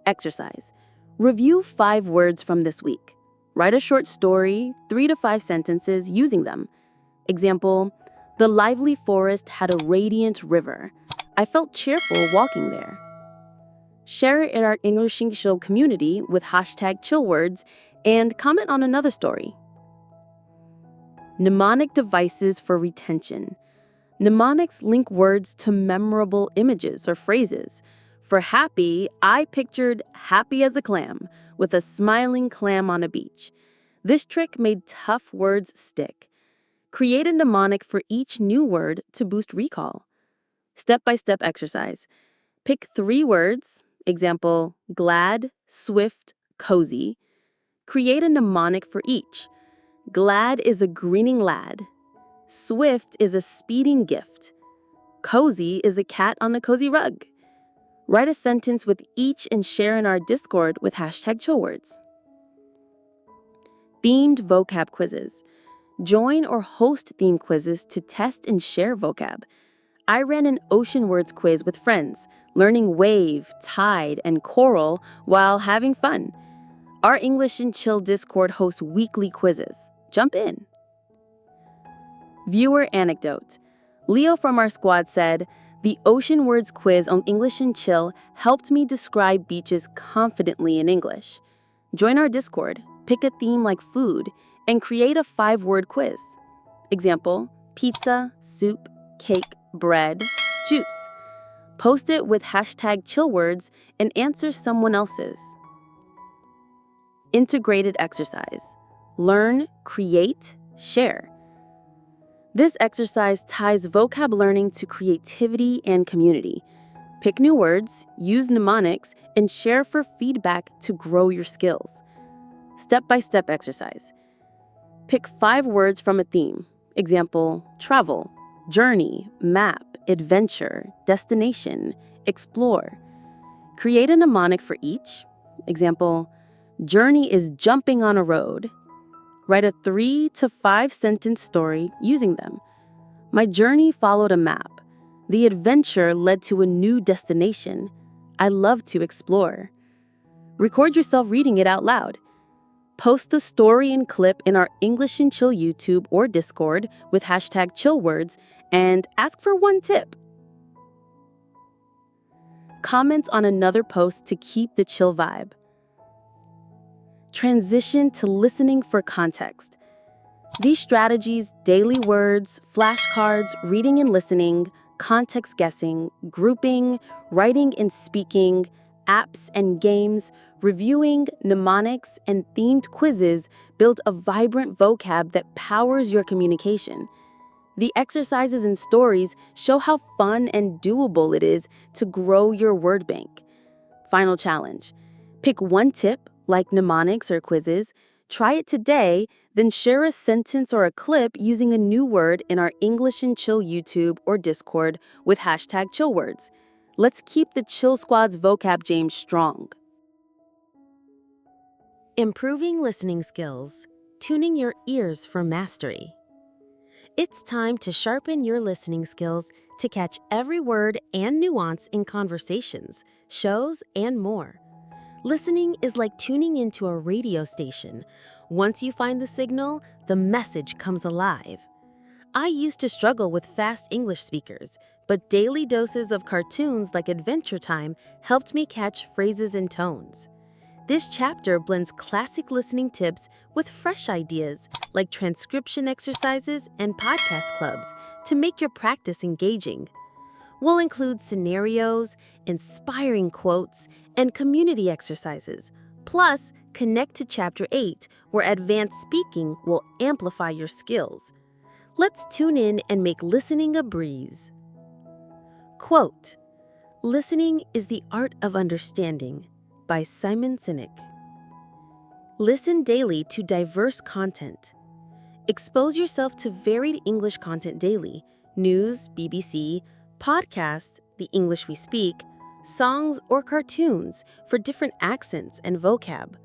Exercise. Review 5 words from this week. Write a short story, 3 to 5 sentences using them. Example, "The lively forest had a radiant river. I felt cheerful walking there." Share it in our English and Chill community with hashtag chillwords and comment on another story. Mnemonic devices for retention. Mnemonics link words to memorable images or phrases. For happy, I pictured happy as a clam with a smiling clam on a beach. This trick made tough words stick. Create a mnemonic for each new word to boost recall. Step-by-step exercise. Pick 3 words, example, glad, swift, cozy. Create a mnemonic for each. Glad is a grinning lad. Swift is a speeding gift. Cozy is a cat on a cozy rug. Write a sentence with each and share in our Discord with hashtag chillwords. Themed vocab quizzes. Join or host theme quizzes to test and share vocab. I ran an ocean words quiz with friends, learning wave, tide, and coral while having fun. Our English and Chill Discord hosts weekly quizzes. Jump in. Viewer anecdote. Leo from our squad said, "The ocean words quiz on English and Chill helped me describe beaches confidently in English." Join our Discord, pick a theme like food, and create a 5-word quiz. Example, pizza, soup, cake, bread, juice. Post it with hashtag chillwords and answer someone else's. integrated exercise. Learn, create, share. This exercise ties vocab learning to creativity and community. Pick new words, use mnemonics, and share for feedback to grow your skills. Step-by-step exercise. Pick 5 words from a theme. Example, travel, journey, map, adventure, destination, explore. Create a mnemonic for each. Example, journey is jumping on a road. Write a 3 to 5 sentence story using them. My journey followed a map. The adventure led to a new destination. I love to explore. Record yourself reading it out loud. Post the story and clip in our English and Chill YouTube or Discord with hashtag #chillwords and ask for one tip. Comment on another post to keep the chill vibe. Transition to listening for context. These strategies, daily words, flashcards, reading and listening, context guessing, grouping, writing and speaking, apps and games, reviewing, mnemonics, and themed quizzes build a vibrant vocab that powers your communication. The exercises and stories show how fun and doable it is to grow your word bank. Final challenge. Pick one tip, like mnemonics or quizzes, try it today, then share a sentence or a clip using a new word in our English and Chill YouTube or Discord with hashtag #chillwords. Let's keep the Chill Squad's vocab game strong. Improving listening skills, tuning your ears for mastery. It's time to sharpen your listening skills to catch every word and nuance in conversations, shows, and more. Listening is like tuning into a radio station. Once you find the signal, the message comes alive. I used to struggle with fast English speakers, but daily doses of cartoons like Adventure Time helped me catch phrases and tones. This chapter blends classic listening tips with fresh ideas like transcription exercises and podcast clubs to make your practice engaging. We'll include scenarios, inspiring quotes, and community exercises. Plus, connect to Chapter 8, where advanced speaking will amplify your skills. Let's tune in and make listening a breeze. Quote, "Listening is the art of understanding," by Simon Sinek. Listen daily to diverse content. Expose yourself to varied English content daily: news, BBC, podcasts, The English We Speak, songs, or cartoons for different accents and vocab.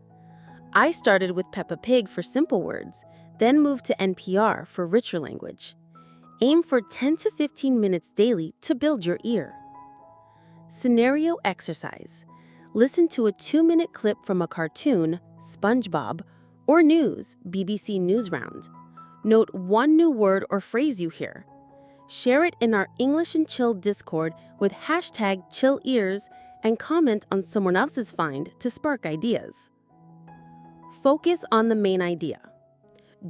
I started with Peppa Pig for simple words, then moved to NPR for richer language. Aim for 10 to 15 minutes daily to build your ear. Scenario exercise. Listen to a 2-minute clip from a cartoon, SpongeBob, or news, BBC News Round. Note one new word or phrase you hear. Share it in our English and Chill Discord with hashtag #chillears and comment on someone else's find to spark ideas. Focus on the main idea.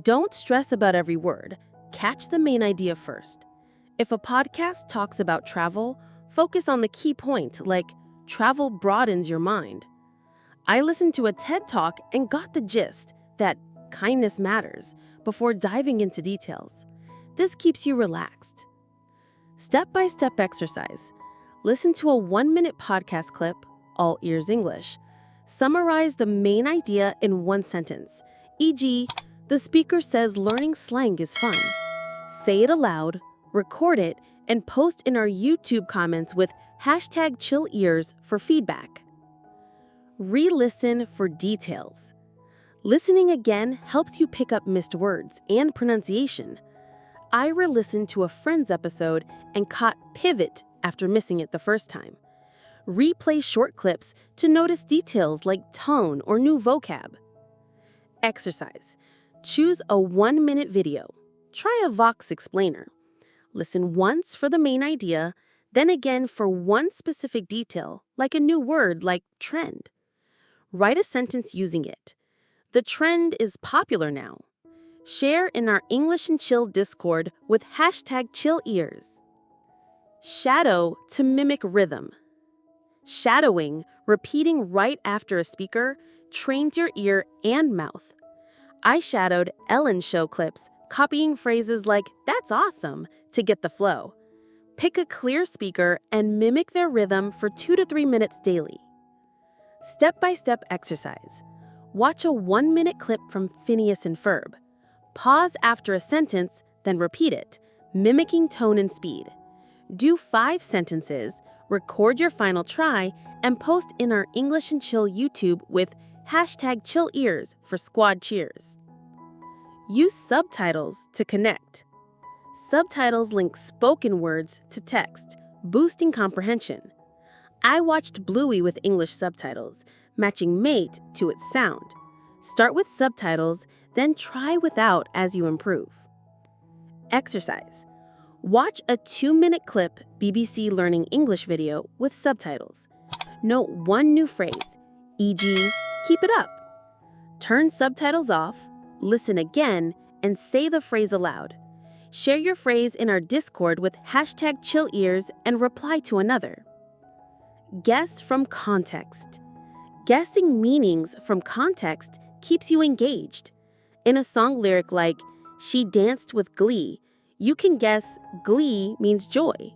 Don't stress about every word. Catch the main idea first. If a podcast talks about travel, focus on the key point, like travel broadens your mind. I listened to a TED Talk and got the gist that kindness matters before diving into details. This keeps you relaxed. Step-by-step exercise. Listen to a 1-minute podcast clip, All Ears English. Summarize the main idea in one sentence, e.g., the speaker says learning slang is fun. Say it aloud, record it, and post in our YouTube comments with hashtag #chillears for feedback. Re-listen for details. Listening again helps you pick up missed words and pronunciation. I re-listened to a Friends episode and caught pivot after missing it the first time. Replay short clips to notice details like tone or new vocab. Exercise. Choose a 1-minute video. Try a Vox explainer. Listen once for the main idea, then again for one specific detail, like a new word like trend. Write a sentence using it. The trend is popular now. Share in our English and Chill Discord with hashtag #chillears. Shadow to mimic rhythm. Shadowing, repeating right after a speaker, trained your ear and mouth. I shadowed Ellen show clips, copying phrases like, "That's awesome," to get the flow. Pick a clear speaker and mimic their rhythm for 2 to 3 minutes daily. Step-by-step exercise. Watch a 1-minute clip from Phineas and Ferb. Pause after a sentence, then repeat it, mimicking tone and speed. Do 5 sentences, record your final try, and post in our English and Chill YouTube with #ChillEars for squad cheers. Use subtitles to connect. Subtitles link spoken words to text, boosting comprehension. I watched Bluey with English subtitles, matching mate to its sound. Start with subtitles, then try without as you improve. Exercise. Watch a 2-minute clip BBC Learning English video with subtitles. Note one new phrase, e.g., keep it up. Turn subtitles off, listen again, and say the phrase aloud. Share your phrase in our Discord with #ChillEars and reply to another. Guess from context. Guessing meanings from context keeps you engaged. In a song lyric like, "She danced with glee," you can guess glee means joy.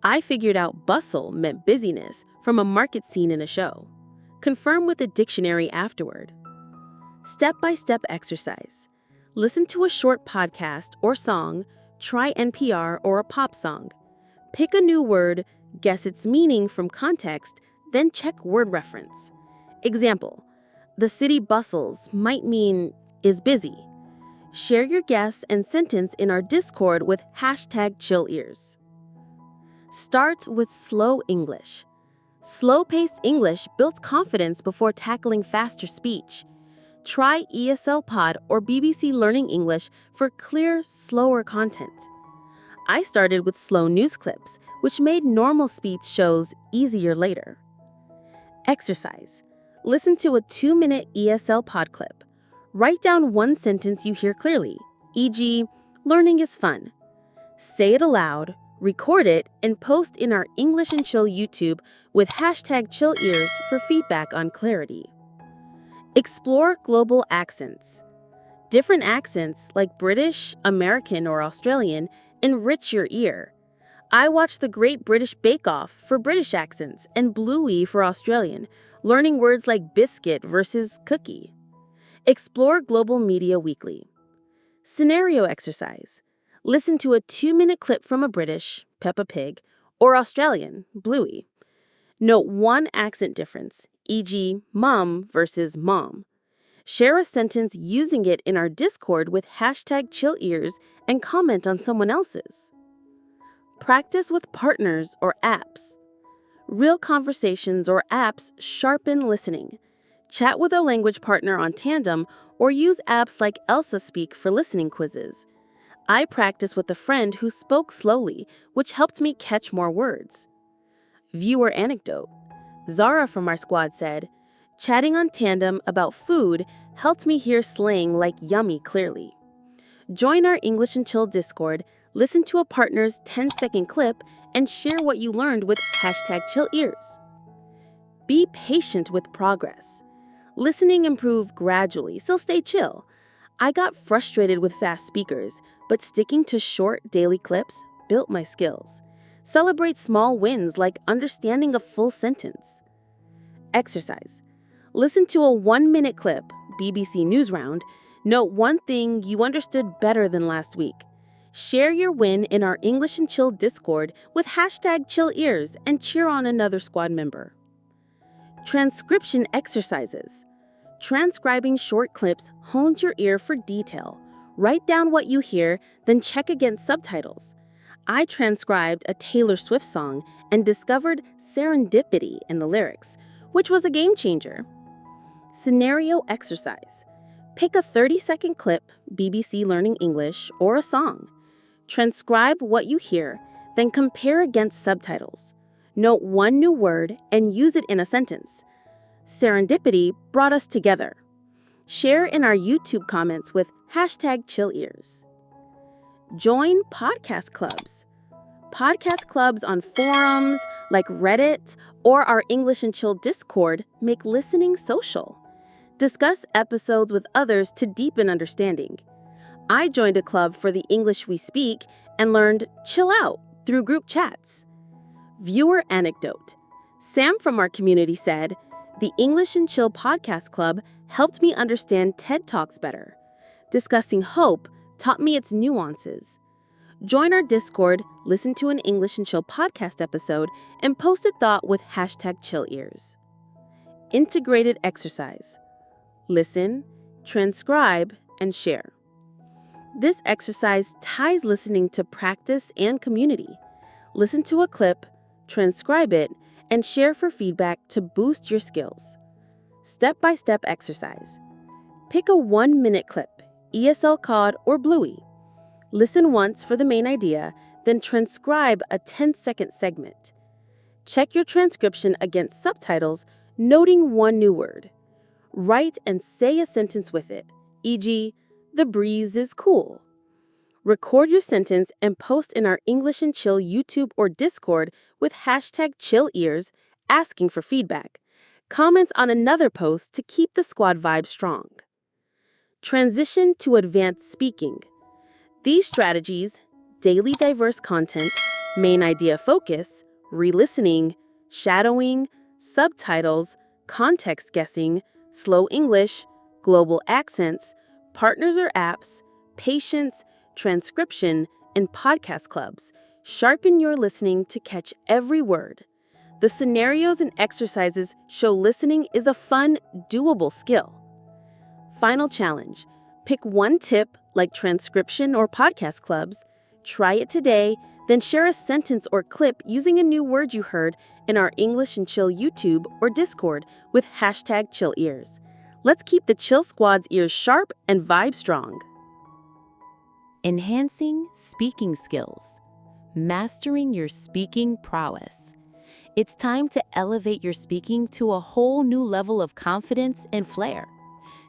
I figured out bustle meant busyness from a market scene in a show. Confirm with a dictionary afterward. Step-by-step exercise. Listen to a short podcast or song, try NPR or a pop song. Pick a new word, guess its meaning from context, then check word reference. Example, the city bustles might mean is busy. Share your guess and sentence in our Discord with #ChillEars. Start with slow English. Slow-paced English builds confidence before tackling faster speech. Try ESL Pod or BBC Learning English for clear, slower content. I started with slow news clips, which made normal speech shows easier later. Exercise. Listen to a 2-minute ESL Pod clip. Write down one sentence you hear clearly, e.g., "Learning is fun." Say it aloud, record it, and post in our English and Chill YouTube with #ChillEars for feedback on clarity. Explore global accents. Different accents, like British, American, or Australian, enrich your ear. I watched The Great British Bake Off for British accents and Bluey for Australian, learning words like biscuit versus cookie. Explore global media weekly. Scenario exercise. Listen to a 2-minute clip from a British, Peppa Pig, or Australian, Bluey. Note one accent difference, e.g., mum versus mom. Share a sentence using it in our Discord with #ChillEars and comment on someone else's. Practice with partners or apps. Real conversations or apps sharpen listening. Chat with a language partner on Tandem or use apps like Elsa Speak for listening quizzes. I practiced with a friend who spoke slowly, which helped me catch more words. Viewer anecdote. Zara from our squad said, "Chatting on Tandem about food helped me hear slang like yummy clearly." Join our English and Chill Discord, listen to a partner's 10-second clip, and share what you learned with #ChillEars. Be patient with progress. Listening improved gradually, so stay chill. I got frustrated with fast speakers, but sticking to short daily clips built my skills. Celebrate small wins like understanding a full sentence. Exercise. Listen to a 1-minute clip, BBC News Round. Note one thing you understood better than last week. Share your win in our English and Chill Discord with #ChillEars and cheer on another squad member. Transcription exercises. Transcribing short clips hones your ear for detail. Write down what you hear, then check against subtitles. I transcribed a Taylor Swift song and discovered serendipity in the lyrics, which was a game changer. Scenario exercise. Pick a 30-second clip, BBC Learning English, or a song. Transcribe what you hear, then compare against subtitles. Note one new word and use it in a sentence. Serendipity brought us together. Share in our YouTube comments with #ChillEars. Join podcast clubs. Podcast clubs on forums like Reddit or our English and Chill Discord make listening social. Discuss episodes with others to deepen understanding. I joined a club for the English we speak and learned chill out through group chats. Viewer anecdote. Sam from our community said, "The English and Chill podcast club helped me understand TED Talks better. Discussing hope taught me its nuances. Join our Discord, listen to an English and Chill podcast episode, and post a thought with #ChillEars." Integrated exercise. Listen, transcribe, and share. This exercise ties listening to practice and community. Listen to a clip, transcribe it, and share for feedback to boost your skills. Step-by-step exercise. Pick a 1-minute clip, ESL Cod or Bluey. Listen once for the main idea, then transcribe a 10-second segment. Check your transcription against subtitles, noting one new word. Write and say a sentence with it, e.g., "The breeze is cool." Record your sentence and post in our English and Chill YouTube or Discord with #ChillEars, asking for feedback. Comment on another post to keep the squad vibe strong. Transition to advanced speaking. These strategies, daily diverse content, main idea focus, re-listening, shadowing, subtitles, context guessing, slow English, global accents, partners or apps, patience, transcription, and podcast clubs sharpen your listening to catch every word. The scenarios and exercises show listening is a fun, doable skill. Final challenge. Pick one tip like transcription or podcast clubs, try it today, then share a sentence or clip using a new word you heard in our English and Chill YouTube or Discord with #ChillEars. Let's keep the Chill Squad's ears sharp and vibe strong. Enhancing speaking skills. Mastering your speaking prowess. It's time to elevate your speaking to a whole new level of confidence and flair.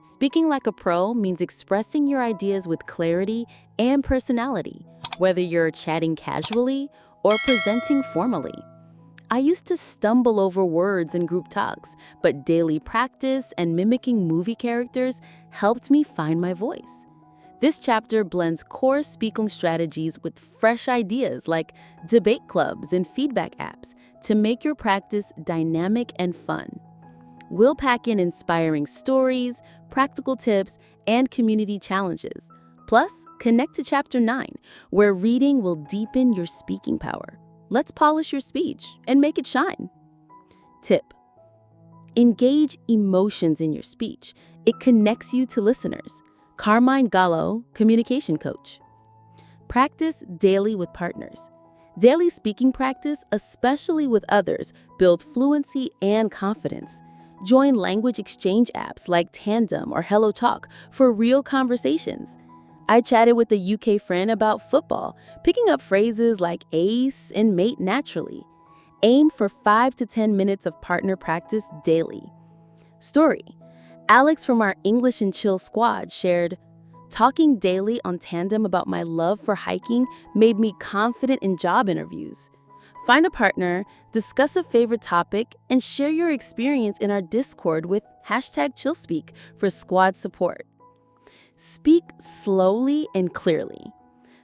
Speaking like a pro means expressing your ideas with clarity and personality, whether you're chatting casually or presenting formally. I used to stumble over words in group talks, but daily practice and mimicking movie characters helped me find my voice. This chapter blends core speaking strategies with fresh ideas like debate clubs and feedback apps to make your practice dynamic and fun. We'll pack in inspiring stories, practical tips, and community challenges. Plus, connect to Chapter 9, where reading will deepen your speaking power. Let's polish your speech and make it shine. Tip: engage emotions in your speech. It connects you to listeners. Carmine Gallo, communication coach. Practice daily with partners. Daily speaking practice, especially with others, builds fluency and confidence. Join language exchange apps like Tandem or HelloTalk for real conversations. I chatted with a UK friend about football, picking up phrases like ace and mate naturally. Aim for 5 to 10 minutes of partner practice daily. Story: Alex from our English and Chill squad shared, "Talking daily on Tandem about my love for hiking made me confident in job interviews." Find a partner, discuss a favorite topic, and share your experience in our Discord with #ChillSpeak for squad support. Speak slowly and clearly.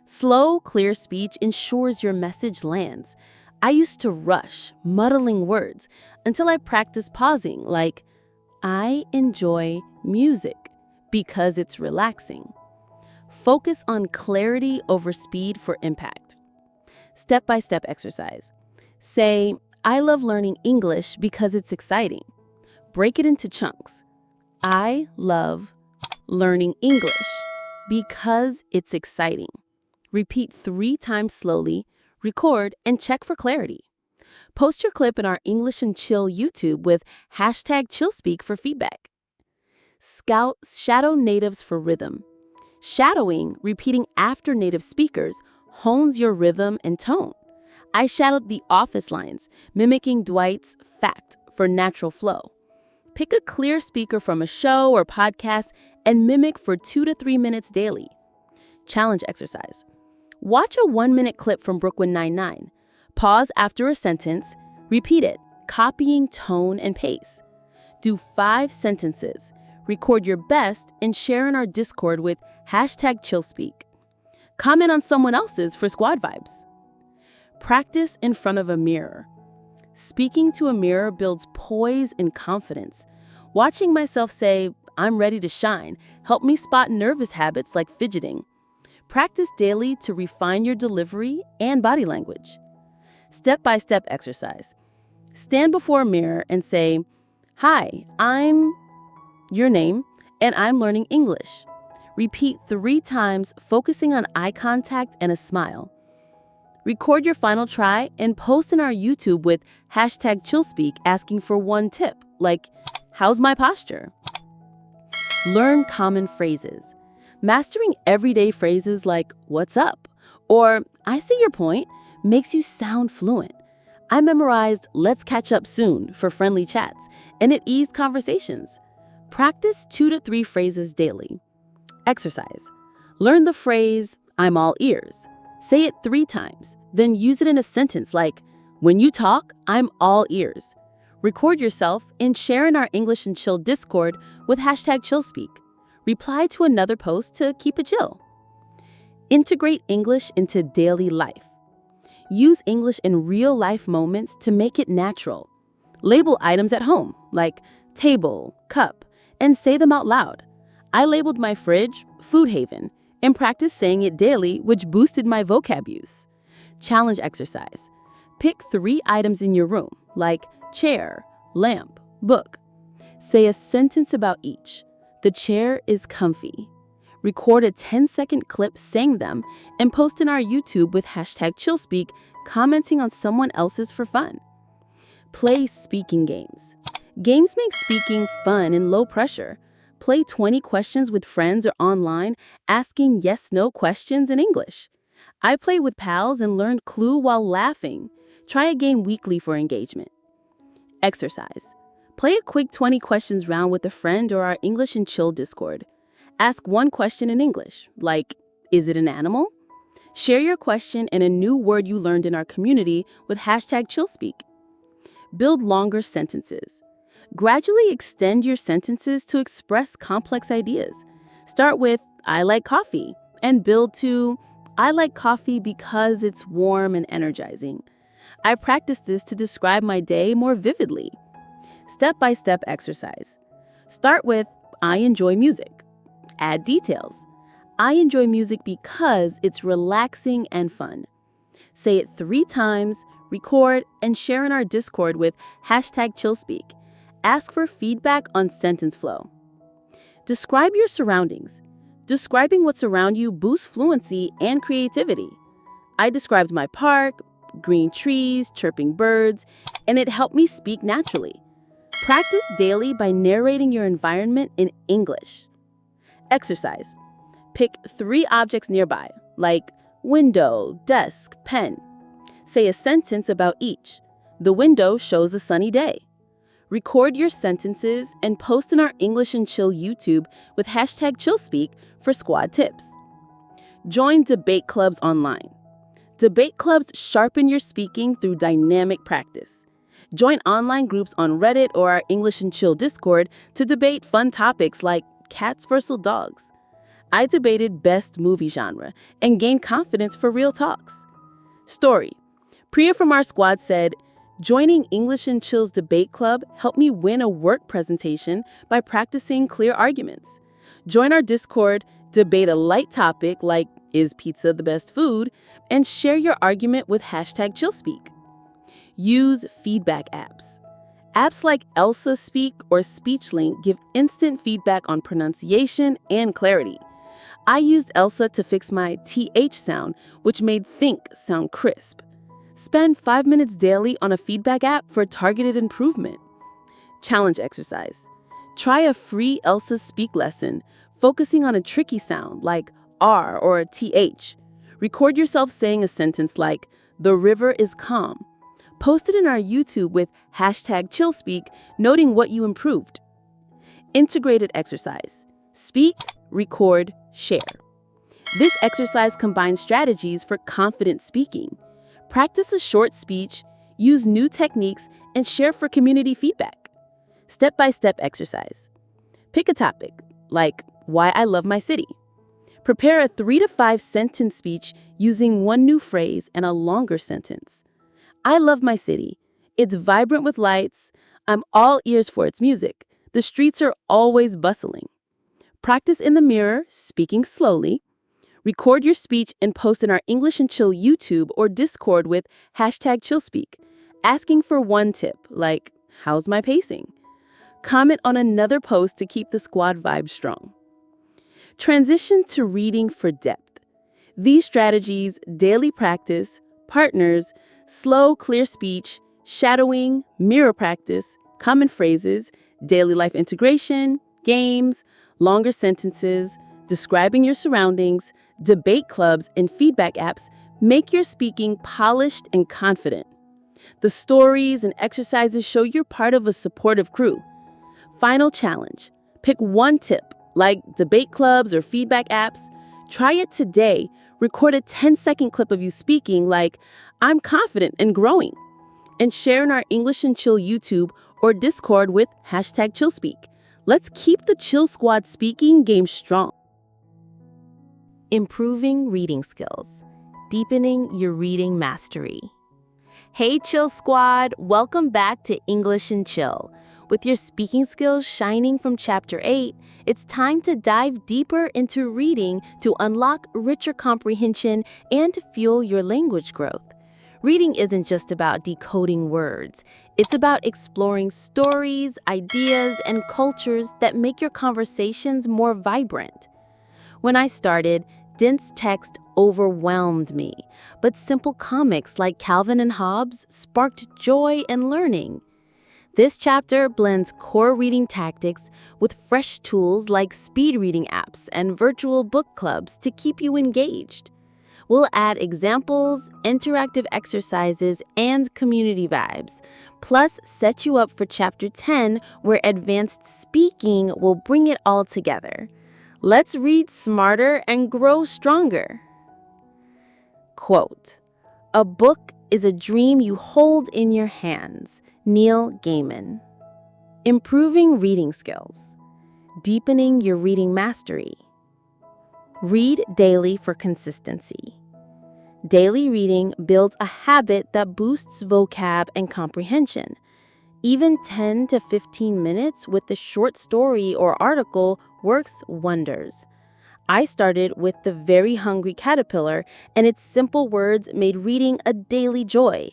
Slow, clear speech ensures your message lands. I used to rush, muddling words, until I practiced pausing, like, "I enjoy music because it's relaxing." Focus on clarity over speed for impact. Step-by-step exercise. Say, "I love learning English because it's exciting." Break it into chunks. I love learning English because it's exciting. Repeat 3 times slowly, record, and check for clarity. Post your clip in our English and Chill YouTube with #ChillSpeak for feedback. Shadow natives for rhythm. Shadowing, repeating after native speakers, hones your rhythm and tone. I shadowed the office lines, mimicking Dwight's fact for natural flow. Pick a clear speaker from a show or podcast and mimic for 2 to 3 minutes daily. Challenge exercise. Watch a 1-minute clip from Brooklyn Nine-Nine. Pause after a sentence, repeat it, copying tone and pace. Do 5 sentences. Record your best and share in our Discord with #ChillSpeak. Comment on someone else's for squad vibes. Practice in front of a mirror. Speaking to a mirror builds poise and confidence. Watching myself say, "I'm ready to shine," helped me spot nervous habits like fidgeting. Practice daily to refine your delivery and body language. Step-by-step exercise. Stand before a mirror and say, "Hi, I'm your name, and I'm learning English." Repeat 3 times, focusing on eye contact and a smile. Record your final try and post in our YouTube with #ChillSpeak asking for one tip, like, "How's my posture?" Learn common phrases. Mastering everyday phrases like, "What's up?" or "I see your point," makes you sound fluent. I memorized "Let's catch up soon" for friendly chats, and it eased conversations. Practice 2 to 3 phrases daily. Exercise. Learn the phrase, "I'm all ears." Say it 3 times, then use it in a sentence like, "When you talk, I'm all ears." Record yourself and share in our English and Chill Discord with #ChillSpeak. Reply to another post to keep it chill. Integrate English into daily life. Use English in real-life moments to make it natural. Label items at home, like table, cup, and say them out loud. I labeled my fridge Food Haven and practiced saying it daily, which boosted my vocab use. Challenge exercise. Pick 3 items in your room, like chair, lamp, book. Say a sentence about each. The chair is comfy. Record a 10-second clip saying them and post in our YouTube with #ChillSpeak, commenting on someone else's for fun. Play speaking games. Games make speaking fun and low pressure. Play 20 questions with friends or online, asking yes/no questions in English. I play with pals and learned Clue while laughing. Try a game weekly for engagement. Exercise. Play a quick 20 questions round with a friend or our English and Chill Discord. Ask one question in English, like, "Is it an animal?" Share your question and a new word you learned in our community with #ChillSpeak. Build longer sentences. Gradually extend your sentences to express complex ideas. Start with, "I like coffee," and build to, "I like coffee because it's warm and energizing." I practice this to describe my day more vividly. Step-by-step exercise. Start with, "I enjoy music." Add details. "I enjoy music because it's relaxing and fun." Say it 3 times, record, and share in our Discord with #ChillSpeak. Ask for feedback on sentence flow. Describe your surroundings. Describing what's around you boosts fluency and creativity. I described my park, green trees, chirping birds, and it helped me speak naturally. Practice daily by narrating your environment in English. Exercise. Pick 3 objects nearby, like window, desk, pen. Say a sentence about each. The window shows a sunny day. Record your sentences and post in our English and Chill YouTube with #ChillSpeak for squad tips. Join debate clubs online. Debate clubs sharpen your speaking through dynamic practice. Join online groups on Reddit or our English and Chill Discord to debate fun topics like cats versus dogs. I debated best movie genre and gained confidence for real talks. Story. Priya from our squad said, "Joining English and Chill's debate club helped me win a work presentation by practicing clear arguments." Join our Discord, debate a light topic like, "Is pizza the best food?" and share your argument with #ChillSpeak. Use feedback apps. Apps like Elsa Speak or SpeechLink give instant feedback on pronunciation and clarity. I used Elsa to fix my TH sound, which made think sound crisp. Spend 5 minutes daily on a feedback app for targeted improvement. Challenge exercise. Try a free Elsa Speak lesson, focusing on a tricky sound like R or TH. Record yourself saying a sentence like, "The river is calm." Post it in our YouTube with #ChillSpeak, noting what you improved. Integrated exercise. Speak, record, share. This exercise combines strategies for confident speaking. Practice a short speech, use new techniques, and share for community feedback. Step-by-step exercise. Pick a topic, like why I love my city. Prepare a 3 to 5 sentence speech using one new phrase and a longer sentence. I love my city. It's vibrant with lights. I'm all ears for its music. The streets are always bustling. Practice in the mirror, speaking slowly. Record your speech and post in our English and Chill YouTube or Discord with #ChillSpeak, asking for one tip, like, how's my pacing? Comment on another post to keep the squad vibe strong. Transition to reading for depth. These strategies, daily practice, partners, slow, clear speech, shadowing, mirror practice, common phrases, daily life integration, games, longer sentences, describing your surroundings, debate clubs, and feedback apps make your speaking polished and confident. The stories and exercises show you're part of a supportive crew. Final challenge. Pick one tip, like debate clubs or feedback apps. Try it today. Record a 10-second clip of you speaking like, I'm confident and growing. And share in our English and Chill YouTube or Discord with #ChillSpeak. Let's keep the Chill Squad speaking game strong. Improving reading skills. Deepening your reading mastery. Hey, Chill Squad! Welcome back to English and Chill. With your speaking skills shining from Chapter 8, it's time to dive deeper into reading to unlock richer comprehension and to fuel your language growth. Reading isn't just about decoding words. It's about exploring stories, ideas, and cultures that make your conversations more vibrant. When I started, dense text overwhelmed me, but simple comics like Calvin and Hobbes sparked joy and learning. This chapter blends core reading tactics with fresh tools like speed reading apps and virtual book clubs to keep you engaged. We'll add examples, interactive exercises, and community vibes, plus set you up for Chapter 10, where advanced speaking will bring it all together. Let's read smarter and grow stronger. Quote, "A book is a dream you hold in your hands." Neil Gaiman. Improving reading skills. Deepening your reading mastery. Read daily for consistency. Daily reading builds a habit that boosts vocab and comprehension. Even 10 to 15 minutes with a short story or article works wonders. I started with The Very Hungry Caterpillar, and its simple words made reading a daily joy.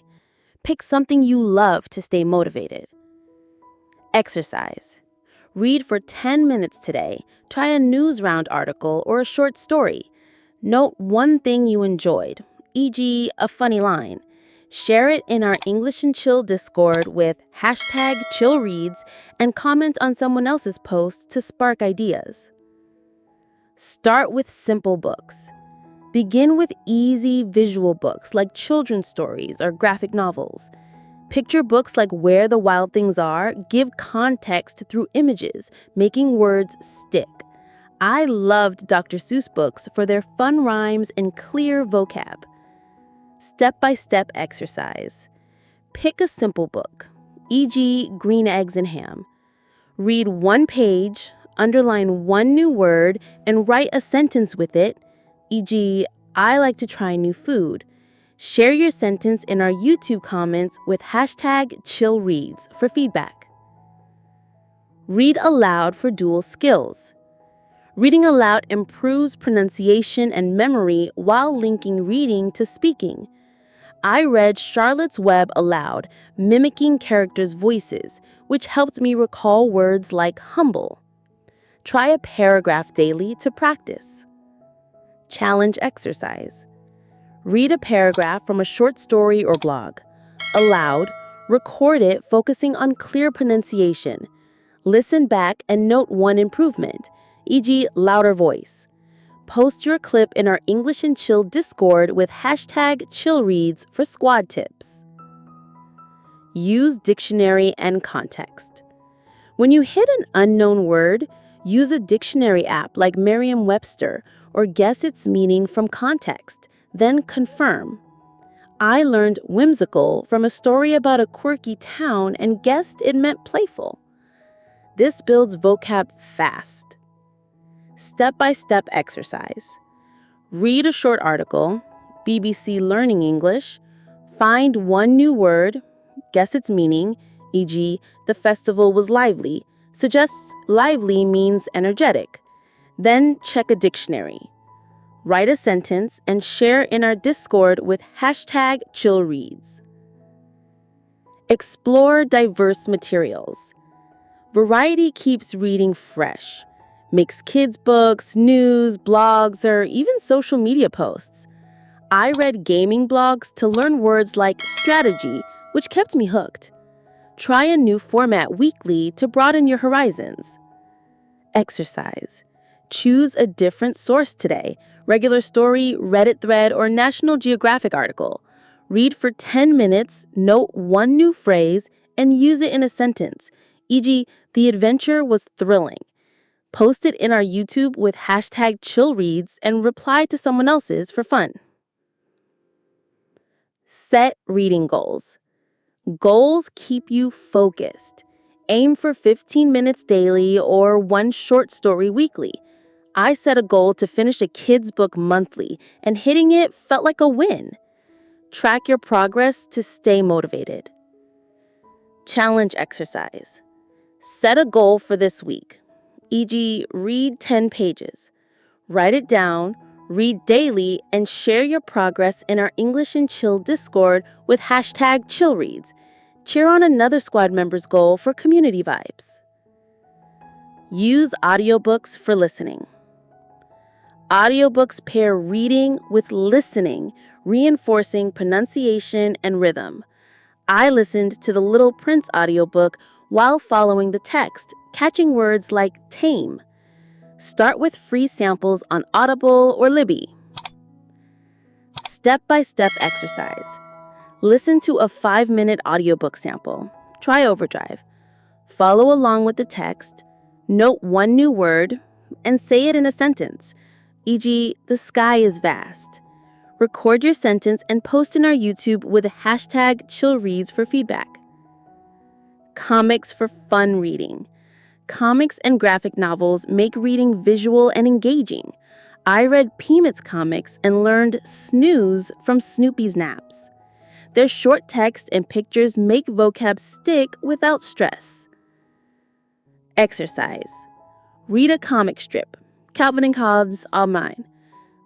Pick something you love to stay motivated. Exercise. Read for 10 minutes today. Try a news round article or a short story. Note one thing you enjoyed, e.g., a funny line. Share it in our English and Chill Discord with #ChillReads and comment on someone else's post to spark ideas. Start with simple books. Begin with easy visual books like children's stories or graphic novels. Picture books like Where the Wild Things Are give context through images, making words stick. I loved Dr. Seuss books for their fun rhymes and clear vocab. Step-by-step exercise. Pick a simple book, e.g., Green Eggs and Ham. Read one page, underline one new word, and write a sentence with it, e.g., I like to try new food. Share your sentence in our YouTube comments with #ChillReads for feedback. Read aloud for dual skills. Reading aloud improves pronunciation and memory while linking reading to speaking. I read Charlotte's Web aloud, mimicking characters' voices, which helped me recall words like humble. Try a paragraph daily to practice. Challenge exercise. Read a paragraph from a short story or blog. Aloud, record it focusing on clear pronunciation. Listen back and note one improvement, e.g., louder voice. Post your clip in our English and Chill Discord with #ChillReads for squad tips. Use dictionary and context. When you hit an unknown word, use a dictionary app like Merriam-Webster or guess its meaning from context, then confirm. I learned whimsical from a story about a quirky town and guessed it meant playful. This builds vocab fast. Step-by-step exercise. Read a short article, BBC Learning English, find one new word, guess its meaning, e.g., the festival was lively, suggests lively means energetic. Then check a dictionary. Write a sentence and share in our Discord with hashtag #ChillReads. Explore diverse materials. Variety keeps reading fresh. Makes kids' books, news, blogs, or even social media posts. I read gaming blogs to learn words like strategy, which kept me hooked. Try a new format weekly to broaden your horizons. Exercise. Choose a different source today: regular story, Reddit thread, or National Geographic article. Read for 10 minutes, note one new phrase, and use it in a sentence, e.g., the adventure was thrilling. Post it in our YouTube with hashtag #ChillReads and reply to someone else's for fun. Set reading goals. Goals keep you focused. Aim for 15 minutes daily or one short story weekly. I set a goal to finish a kid's book monthly, and hitting it felt like a win. Track your progress to stay motivated. Challenge exercise. Set a goal for this week, e.g., read 10 pages. Write it down, read daily, and share your progress in our English and Chill Discord with hashtag #ChillReads. Cheer on another squad member's goal for community vibes. Use audiobooks for listening. Audiobooks pair reading with listening, reinforcing pronunciation and rhythm. I listened to the Little Prince audiobook while following the text, catching words like tame. Start with free samples on Audible or Libby. Step-by-step exercise. Listen to a 5-minute audiobook sample. Try Overdrive. Follow along with the text, note one new word, and say it in a sentence, e.g., the sky is vast. Record your sentence and post in our YouTube with hashtag #ChillReads for feedback. Comics for fun reading. Comics and graphic novels make reading visual and engaging. I read Peanuts comics and learned snooze from Snoopy's naps. Their short text and pictures make vocab stick without stress. Exercise. Read a comic strip. Calvin and Hobbes, all mine.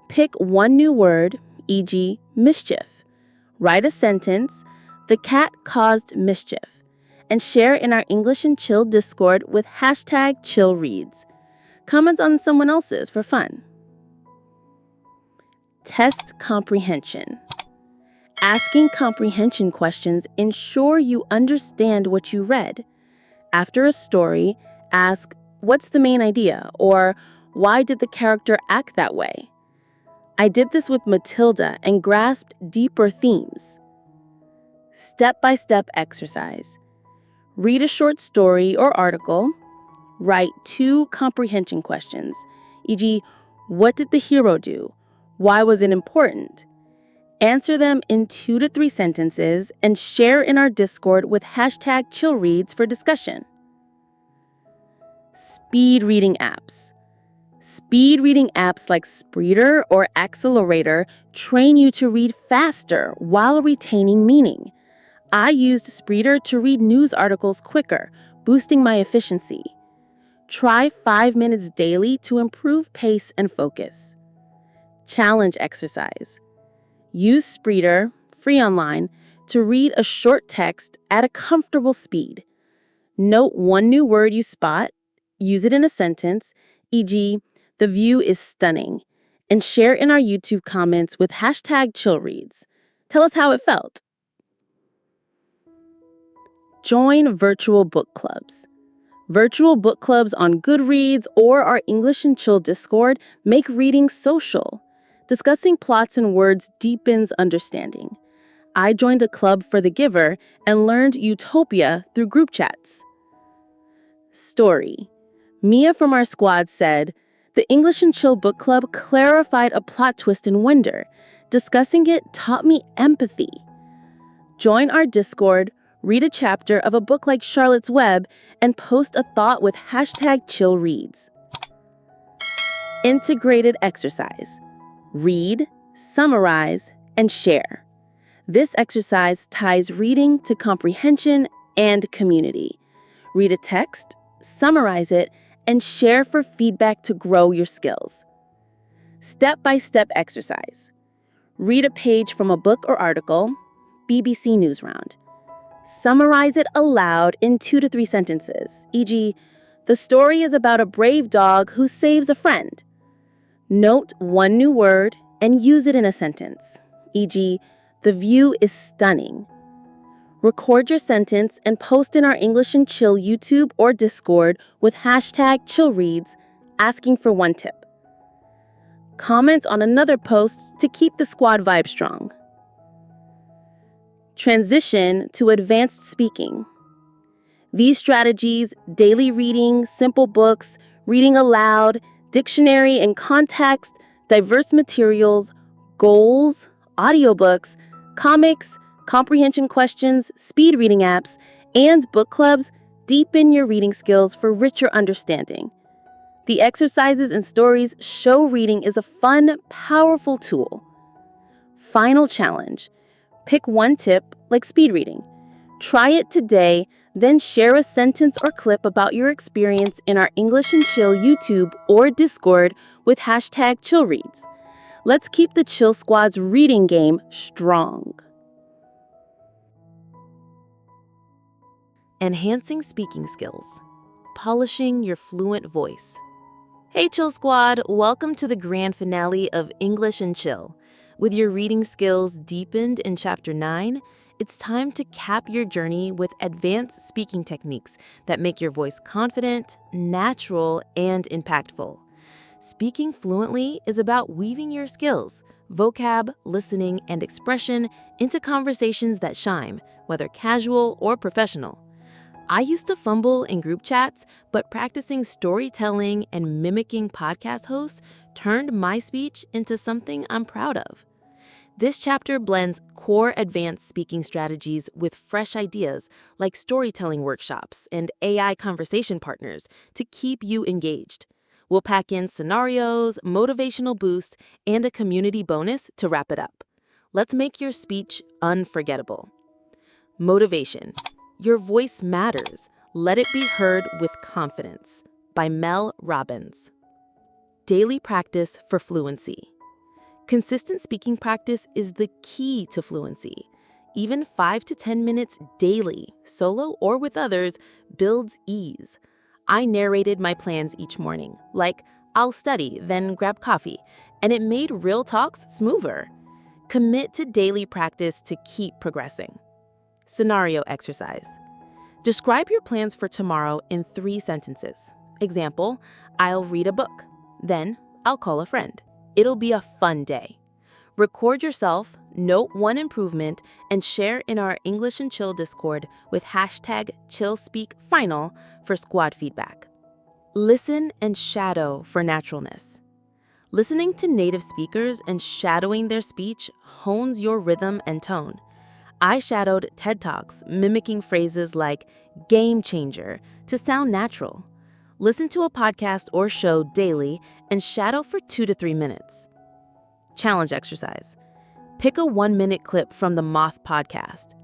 Pick one new word, e.g., mischief. Write a sentence, the cat caused mischief, and share in our English and Chill Discord with hashtag #ChillReads. Comment on someone else's for fun. Test comprehension. Asking comprehension questions ensure you understand what you read. After a story, ask, "What's the main idea?" or "Why did the character act that way?" I did this with Matilda and grasped deeper themes. Step-by-step exercise. Read a short story or article. Write 2 comprehension questions, e.g., what did the hero do? Why was it important? Answer them in 2 to 3 sentences and share in our Discord with hashtag #ChillReads for discussion. Speed reading apps. Speed reading apps like Spreeder or Accelerator train you to read faster while retaining meaning. I used Spreeder to read news articles quicker, boosting my efficiency. Try 5 minutes daily to improve pace and focus. Challenge exercise. Use Spreeder, free online, to read a short text at a comfortable speed. Note one new word you spot, use it in a sentence, e.g., the view is stunning, and share in our YouTube comments with hashtag #ChillReads. Tell us how it felt. Join virtual book clubs. Virtual book clubs on Goodreads or our English and Chill Discord make reading social. Discussing plots and words deepens understanding. I joined a club for The Giver and learned Utopia through group chats. Story. Mia from our squad said, "The English and Chill Book Club clarified a plot twist in Wonder. Discussing it taught me empathy." Join our Discord, Read a chapter of a book like Charlotte's Web and post a thought with hashtag #ChillReads. Integrated exercise. Read, summarize, and share. This exercise ties reading to comprehension and community. Read a text, summarize it, and share for feedback to grow your skills. Step-by-step exercise. Read a page from a book or article, BBC News Round. Summarize it aloud in 2 to 3 sentences, e.g., the story is about a brave dog who saves a friend. Note one new word and use it in a sentence, e.g., the view is stunning. Record your sentence and post in our English and Chill YouTube or Discord with hashtag #ChillReads, asking for one tip. Comment on another post to keep the squad vibe strong. Transition to advanced speaking. These strategies, daily reading, simple books, reading aloud, dictionary and context, diverse materials, goals, audiobooks, comics, comprehension questions, speed reading apps, and book clubs deepen your reading skills for richer understanding. The exercises and stories show reading is a fun, powerful tool. Final challenge. Pick one tip, like speed reading. Try it today, then share a sentence or clip about your experience in our English and Chill YouTube or Discord with hashtag #ChillReads. Let's keep the Chill Squad's reading game strong. Enhancing speaking skills. Polishing your fluent voice. Hey Chill Squad, welcome to the grand finale of English and Chill. With your reading skills deepened in Chapter 9, it's time to cap your journey with advanced speaking techniques that make your voice confident, natural, and impactful. Speaking fluently is about weaving your skills, vocab, listening, and expression into conversations that shine, whether casual or professional. I used to fumble in group chats, but practicing storytelling and mimicking podcast hosts turned my speech into something I'm proud of. This chapter blends core advanced speaking strategies with fresh ideas like storytelling workshops and AI conversation partners to keep you engaged. We'll pack in scenarios, motivational boosts, and a community bonus to wrap it up. Let's make your speech unforgettable. Motivation. Your voice matters. Let it be heard with confidence. By Mel Robbins. Daily practice for fluency. Consistent speaking practice is the key to fluency. Even 5 to 10 minutes daily, solo or with others, builds ease. I narrated my plans each morning, like, I'll study, then grab coffee, and it made real talks smoother. Commit to daily practice to keep progressing. Scenario exercise. Describe your plans for tomorrow in 3 sentences. Example, I'll read a book. Then, I'll call a friend. It'll be a fun day. Record yourself, note one improvement, and share in our English and Chill Discord with hashtag #ChillSpeakFinal for squad feedback. Listen and shadow for naturalness. Listening to native speakers and shadowing their speech hones your rhythm and tone. I shadowed TED Talks, mimicking phrases like game changer to sound natural. Listen to a podcast or show daily and shadow for 2 to 3 minutes. Challenge exercise. Pick a 1-minute clip from the Moth podcast.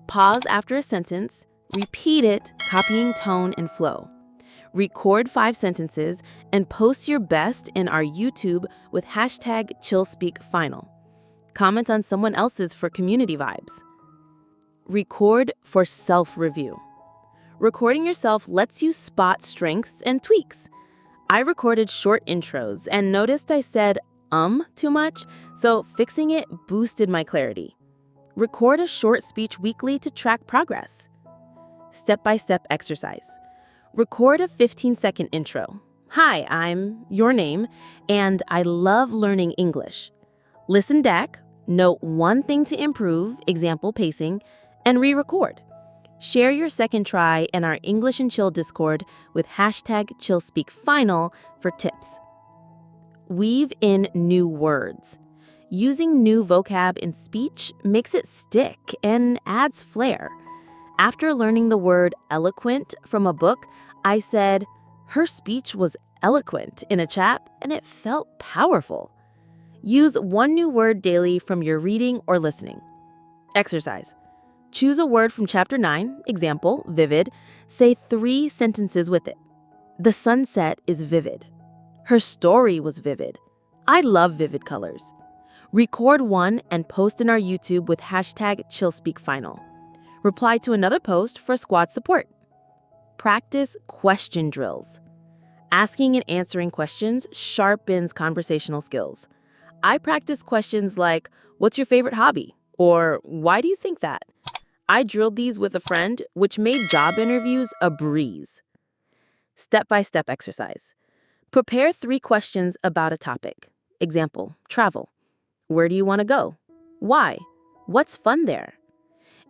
Pause after a sentence, repeat it, copying tone and flow. Record 5 sentences and post your best in our YouTube with hashtag #ChillSpeakFinal. Comment on someone else's for community vibes. Record for self-review. Recording yourself lets you spot strengths and tweaks. I recorded short intros and noticed I said too much, so fixing it boosted my clarity. Record a short speech weekly to track progress. Step-by-step exercise. Record a 15-second intro. Hi, I'm your name, and I love learning English. Listen back, note one thing to improve, example pacing, and re-record. Share your second try in our English and Chill Discord with hashtag #ChillSpeakFinal for tips. Weave in new words. Using new vocab in speech makes it stick and adds flair. After learning the word eloquent from a book, I said, "Her speech was eloquent" in a chat, and it felt powerful. Use one new word daily from your reading or listening. Exercise. Choose a word from Chapter 9, example, vivid. Say 3 sentences with it. The sunset is vivid. Her story was vivid. I love vivid colors. Record one and post in our YouTube with hashtag #ChillSpeakFinal. Reply to another post for squad support. Practice question drills. Asking and answering questions sharpens conversational skills. I practice questions like, "What's your favorite hobby?" or "Why do you think that?" I drilled these with a friend, which made job interviews a breeze. Step-by-step exercise. Prepare 3 questions about a topic. Example, travel. Where do you want to go? Why? What's fun there?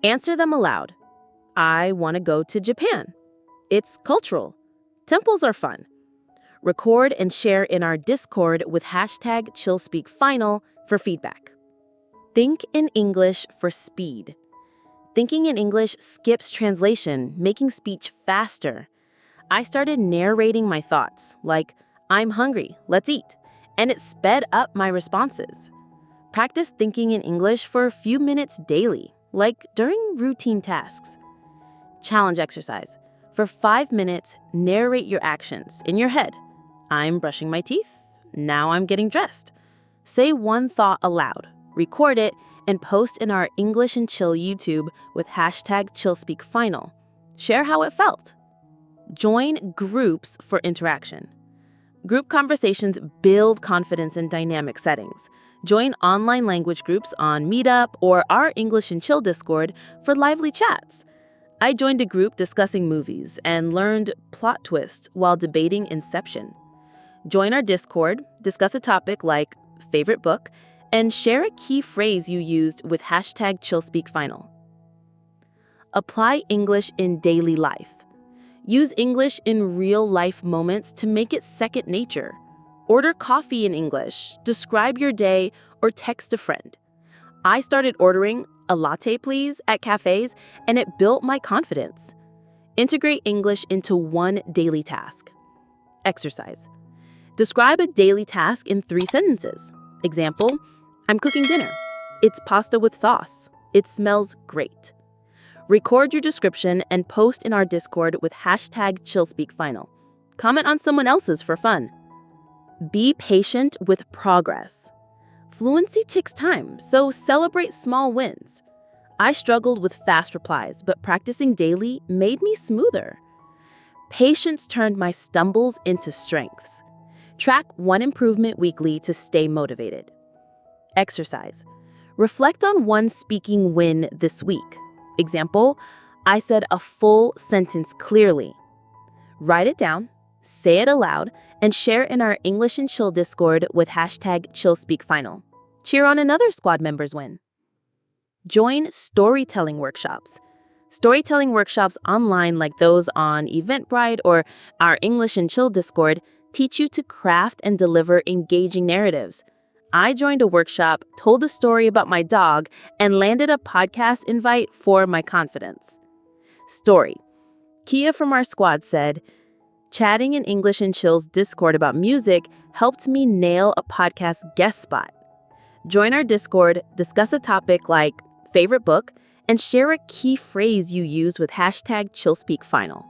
Answer them aloud. I want to go to Japan. It's cultural. Temples are fun. Record and share in our Discord with hashtag #ChillSpeakFinal for feedback. Think in English for speed. Thinking in English skips translation, making speech faster. I started narrating my thoughts, like, "I'm hungry, let's eat," and it sped up my responses. Practice thinking in English for a few minutes daily, like during routine tasks. Challenge exercise. For 5 minutes, narrate your actions in your head. I'm brushing my teeth. Now I'm getting dressed. Say one thought aloud, record it, and post in our English and Chill YouTube with hashtag #ChillSpeakFinal. Share how it felt. Join groups for interaction. Group conversations build confidence in dynamic settings. Join online language groups on Meetup or our English and Chill Discord for lively chats. I joined a group discussing movies and learned plot twists while debating Inception. Join our Discord, discuss a topic like favorite book, and share a key phrase you used with hashtag #ChillSpeakFinal. Apply English in daily life. Use English in real-life moments to make it second nature. Order coffee in English, describe your day, or text a friend. I started ordering "a latte, please" at cafes, and it built my confidence. Integrate English into one daily task. Exercise. Describe a daily task in 3 sentences. Example, I'm cooking dinner. It's pasta with sauce. It smells great. Record your description and post in our Discord with hashtag #ChillSpeakFinal. Comment on someone else's for fun. Be patient with progress. Fluency takes time, so celebrate small wins. I struggled with fast replies, but practicing daily made me smoother. Patience turned my stumbles into strengths. Track one improvement weekly to stay motivated. Exercise. Reflect on one speaking win this week. Example, I said a full sentence clearly. Write it down, say it aloud, and share in our English and Chill Discord with hashtag #ChillSpeakFinal. Cheer on another squad member's win. Join storytelling workshops. Storytelling workshops online like those on Eventbrite or our English and Chill Discord teach you to craft and deliver engaging narratives. I joined a workshop, told a story about my dog, and landed a podcast invite for my confidence. Story. Kia from our squad said, "Chatting in English and Chill's Discord about music helped me nail a podcast guest spot." Join our Discord, discuss a topic like favorite book, and share a key phrase you use with hashtag #ChillSpeakFinal.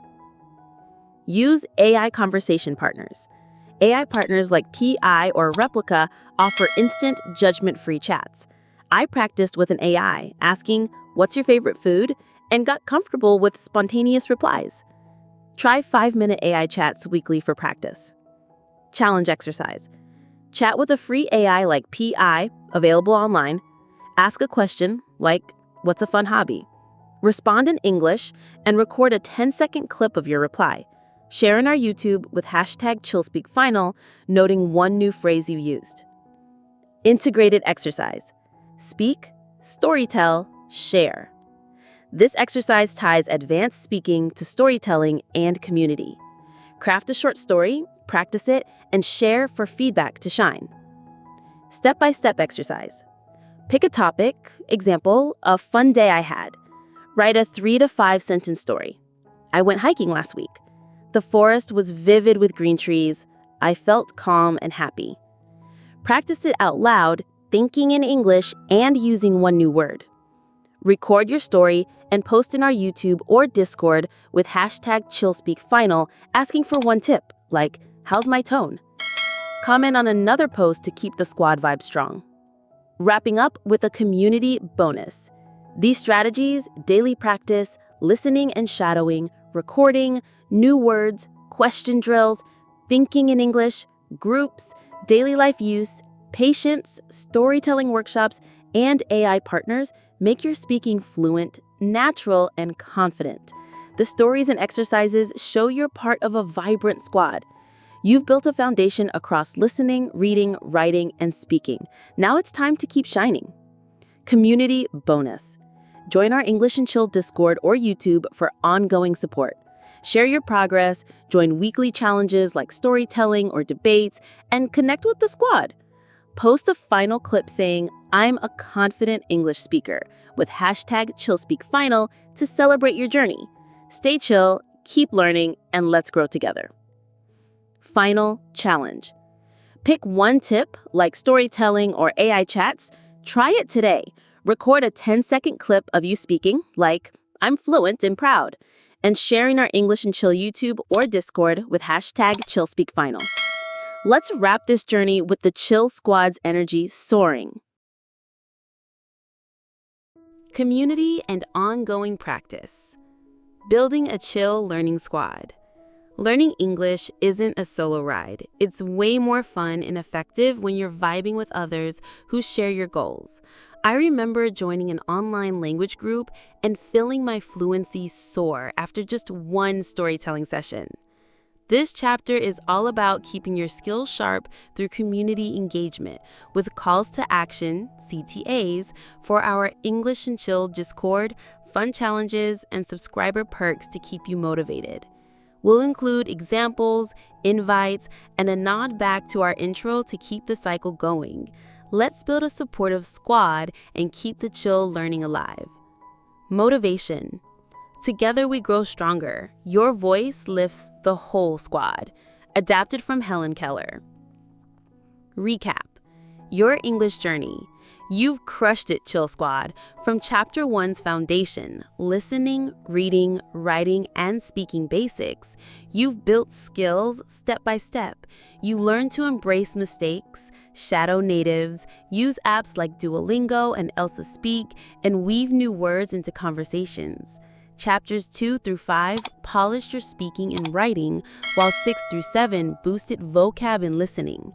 Use AI conversation partners. AI partners like PI or Replica offer instant, judgment-free chats. I practiced with an AI, asking, "What's your favorite food?" and got comfortable with spontaneous replies. Try 5-minute AI chats weekly for practice. Challenge exercise. Chat with a free AI like PI, available online. Ask a question like, "What's a fun hobby?" Respond in English and record a 10-second clip of your reply. Share in our YouTube with hashtag #ChillSpeakFinal, noting one new phrase you used. Integrated exercise. Speak, storytell, share. This exercise ties advanced speaking to storytelling and community. Craft a short story, practice it, and share for feedback to shine. Step-by-step exercise. Pick a topic, example, a fun day I had. Write a 3 to 5 sentence story. I went hiking last week. The forest was vivid with green trees. I felt calm and happy. Practice it out loud, thinking in English and using one new word. Record your story and post in our YouTube or Discord with hashtag #ChillSpeakFinal asking for one tip, like, how's my tone? Comment on another post to keep the squad vibe strong. Wrapping up with a community bonus. These strategies, daily practice, listening and shadowing, recording, new words, question drills, thinking in English, groups, daily life use, patience, storytelling workshops, and AI partners make your speaking fluent, natural, and confident. The stories and exercises show you're part of a vibrant squad. You've built a foundation across listening, reading, writing, and speaking. Now it's time to keep shining. Community bonus. Join our English and Chill Discord or YouTube for ongoing support. Share your progress, join weekly challenges like storytelling or debates, and connect with the squad. Post a final clip saying, I'm a confident English speaker, with hashtag #ChillSpeakFinal to celebrate your journey. Stay chill, keep learning, and let's grow together. Final challenge. Pick one tip, like storytelling or AI chats. Try it today. Record a 10-second clip of you speaking, like, I'm fluent and proud, and share in our English and Chill YouTube or Discord with hashtag #ChillSpeakFinal. Let's wrap this journey with the Chill Squad's energy soaring. Community and ongoing practice. Building a chill learning squad. Learning English isn't a solo ride. It's way more fun and effective when you're vibing with others who share your goals. I remember joining an online language group and feeling my fluency soar after just one storytelling session. This chapter is all about keeping your skills sharp through community engagement with calls to action, CTAs, for our English and Chill Discord, fun challenges, and subscriber perks to keep you motivated. We'll include examples, invites, and a nod back to our intro to keep the cycle going. Let's build a supportive squad and keep the chill learning alive. Motivation. Together we grow stronger. Your voice lifts the whole squad. Adapted from Helen Keller. Recap. Your English journey. You've crushed it, Chill Squad. From Chapter 1's foundation, listening, reading, writing, and speaking basics, you've built skills step by step. You learn to embrace mistakes, shadow natives, use apps like Duolingo and Elsa Speak, and weave new words into conversations. Chapters 2 through 5 polished your speaking and writing, while 6 through 7 boosted vocab and listening.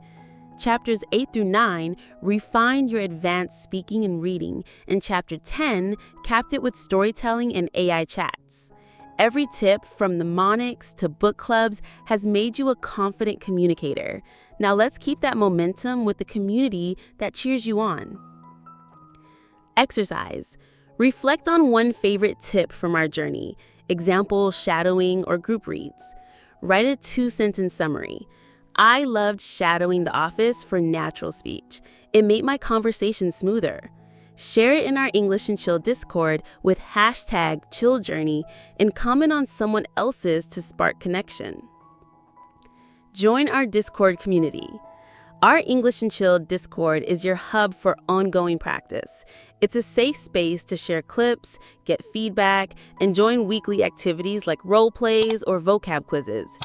Chapters 8 through 9 refined your advanced speaking and reading, and Chapter 10 capped it with storytelling and AI chats. Every tip, from mnemonics to book clubs, has made you a confident communicator. Now let's keep that momentum with the community that cheers you on. Exercise. Reflect on one favorite tip from our journey, example, shadowing, or group reads. Write a 2-sentence summary. I loved shadowing The Office for natural speech. It made my conversation smoother. Share it in our English and Chill Discord with hashtag #ChillJourney and comment on someone else's to spark connection. Join our Discord community. Our English and Chill Discord is your hub for ongoing practice. It's a safe space to share clips, get feedback, and join weekly activities like role plays or vocab quizzes.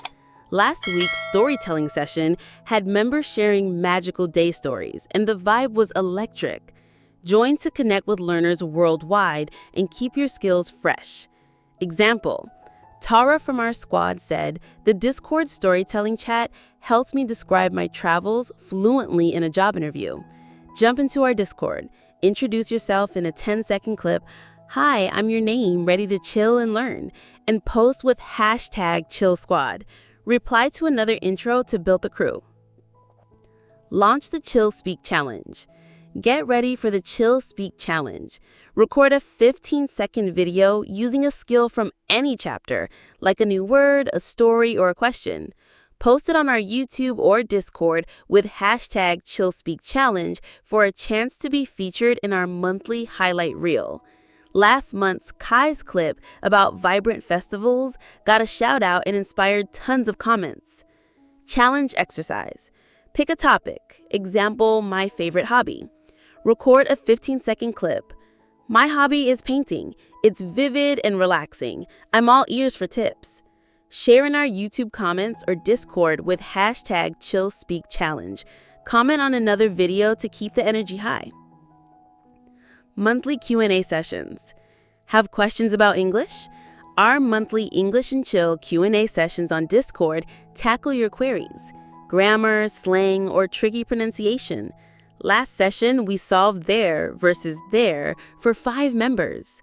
Last week's storytelling session had members sharing magical day stories, and the vibe was electric. Join to connect with learners worldwide and keep your skills fresh. Example, Tara from our squad said, the Discord storytelling chat helped me describe my travels fluently in a job interview. Jump into our Discord, introduce yourself in a 10-second clip, hi, I'm your name, ready to chill and learn, and post with hashtag #ChillSquad. Reply to another intro to build the crew. Launch the Chill Speak Challenge. Get ready for the Chill Speak Challenge. Record a 15-second video using a skill from any chapter, like a new word, a story, or a question. Post it on our YouTube or Discord with hashtag #ChillSpeakChallenge for a chance to be featured in our monthly highlight reel. Last month's Kai's clip about vibrant festivals got a shout out and inspired tons of comments. Challenge exercise. Pick a topic. Example, my favorite hobby. Record a 15-second clip. My hobby is painting. It's vivid and relaxing. I'm all ears for tips. Share in our YouTube comments or Discord with hashtag #ChillSpeakChallenge. Comment on another video to keep the energy high. Monthly Q&A sessions. Have questions about English? Our monthly English and Chill Q&A sessions on Discord tackle your queries, grammar, slang, or tricky pronunciation. Last session, we solved there versus there for 5 members.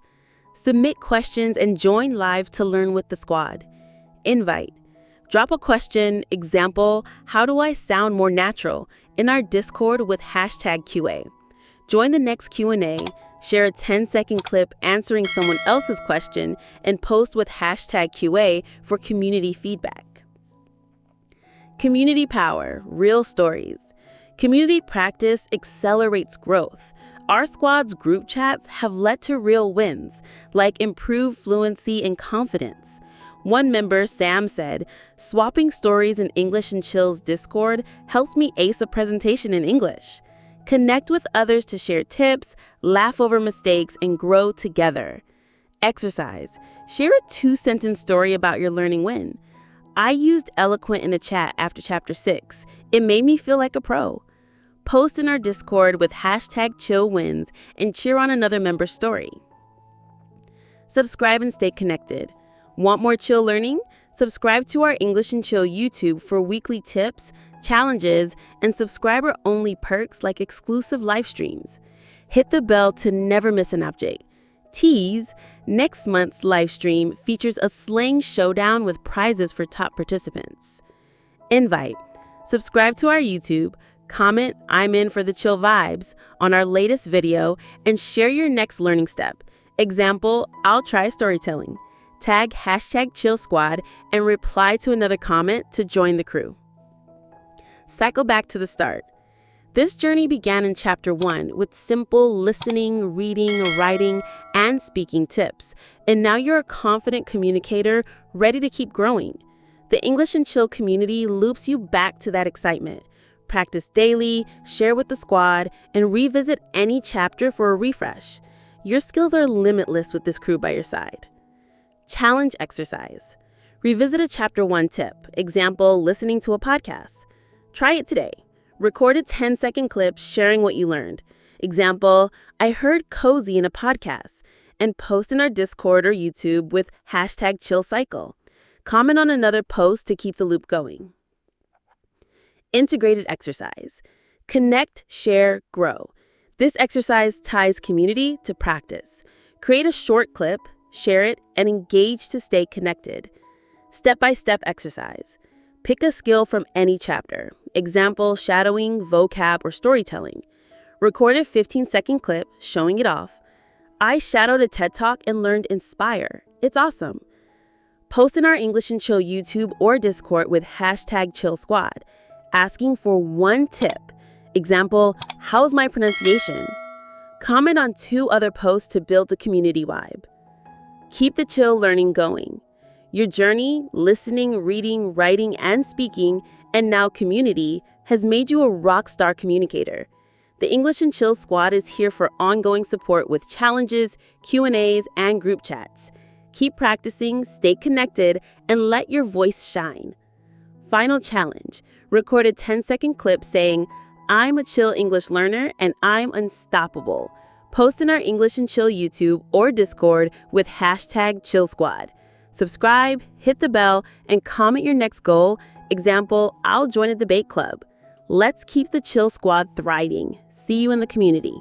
Submit questions and join live to learn with the squad. Invite. Drop a question, example, how do I sound more natural, in our Discord with hashtag QA. Join the next Q&A, share a 10-second clip answering someone else's question, and post with hashtag QA for community feedback. Community power, real stories. Community practice accelerates growth. Our squad's group chats have led to real wins, like improved fluency and confidence. One member, Sam, said, "Swapping stories in English and Chill's Discord helps me ace a presentation in English." Connect with others to share tips, laugh over mistakes, and grow together. Exercise. Share a 2-sentence story about your learning win. I used eloquent in a chat after Chapter 6. It made me feel like a pro. Post in our Discord with hashtag #ChillWins and cheer on another member's story. Subscribe and stay connected. Want more chill learning? Subscribe to our English and Chill YouTube for weekly tips, challenges, and subscriber-only perks like exclusive live streams. Hit the bell to never miss an update. Tease, next month's live stream features a slang showdown with prizes for top participants. Invite, subscribe to our YouTube, comment "I'm in for the chill vibes" on our latest video, and share your next learning step. Example, I'll try storytelling. Tag hashtag #ChillSquad and reply to another comment to join the crew. Cycle back to the start. This journey began in Chapter 1 with simple listening, reading, writing, and speaking tips, and now you're a confident communicator ready to keep growing. The English and Chill community loops you back to that excitement. Practice daily, share with the squad, and revisit any chapter for a refresh. Your skills are limitless with this crew by your side. Challenge exercise. Revisit a Chapter 1 tip, example, listening to a podcast. Try it today. Record a 10-second clip sharing what you learned. Example, I heard cozy in a podcast, and post in our Discord or YouTube with hashtag #ChillCycle. Comment on another post to keep the loop going. Integrated exercise. Connect, share, grow. This exercise ties community to practice. Create a short clip, share it, and engage to stay connected. Step-by-step exercise. Pick a skill from any chapter. Example, shadowing, vocab, or storytelling. Record a 15-second clip showing it off. I shadowed a TED Talk and learned Inspire. It's awesome. Post in our English and Chill YouTube or Discord with hashtag #ChillSquad, asking for one tip. Example, how's my pronunciation? Comment on 2 other posts to build a community vibe. Keep the chill learning going. Your journey, listening, reading, writing, and speaking, and now community, has made you a rock star communicator. The English and Chill Squad is here for ongoing support with challenges, Q&As, and group chats. Keep practicing, stay connected, and let your voice shine. Final challenge. Record a 10-second clip saying, I'm a chill English learner and I'm unstoppable. Post in our English and Chill YouTube or Discord with hashtag #ChillSquad. Subscribe, hit the bell, and comment your next goal. Example, I'll join a debate club. Let's keep the Chill Squad thriving. See you in the community.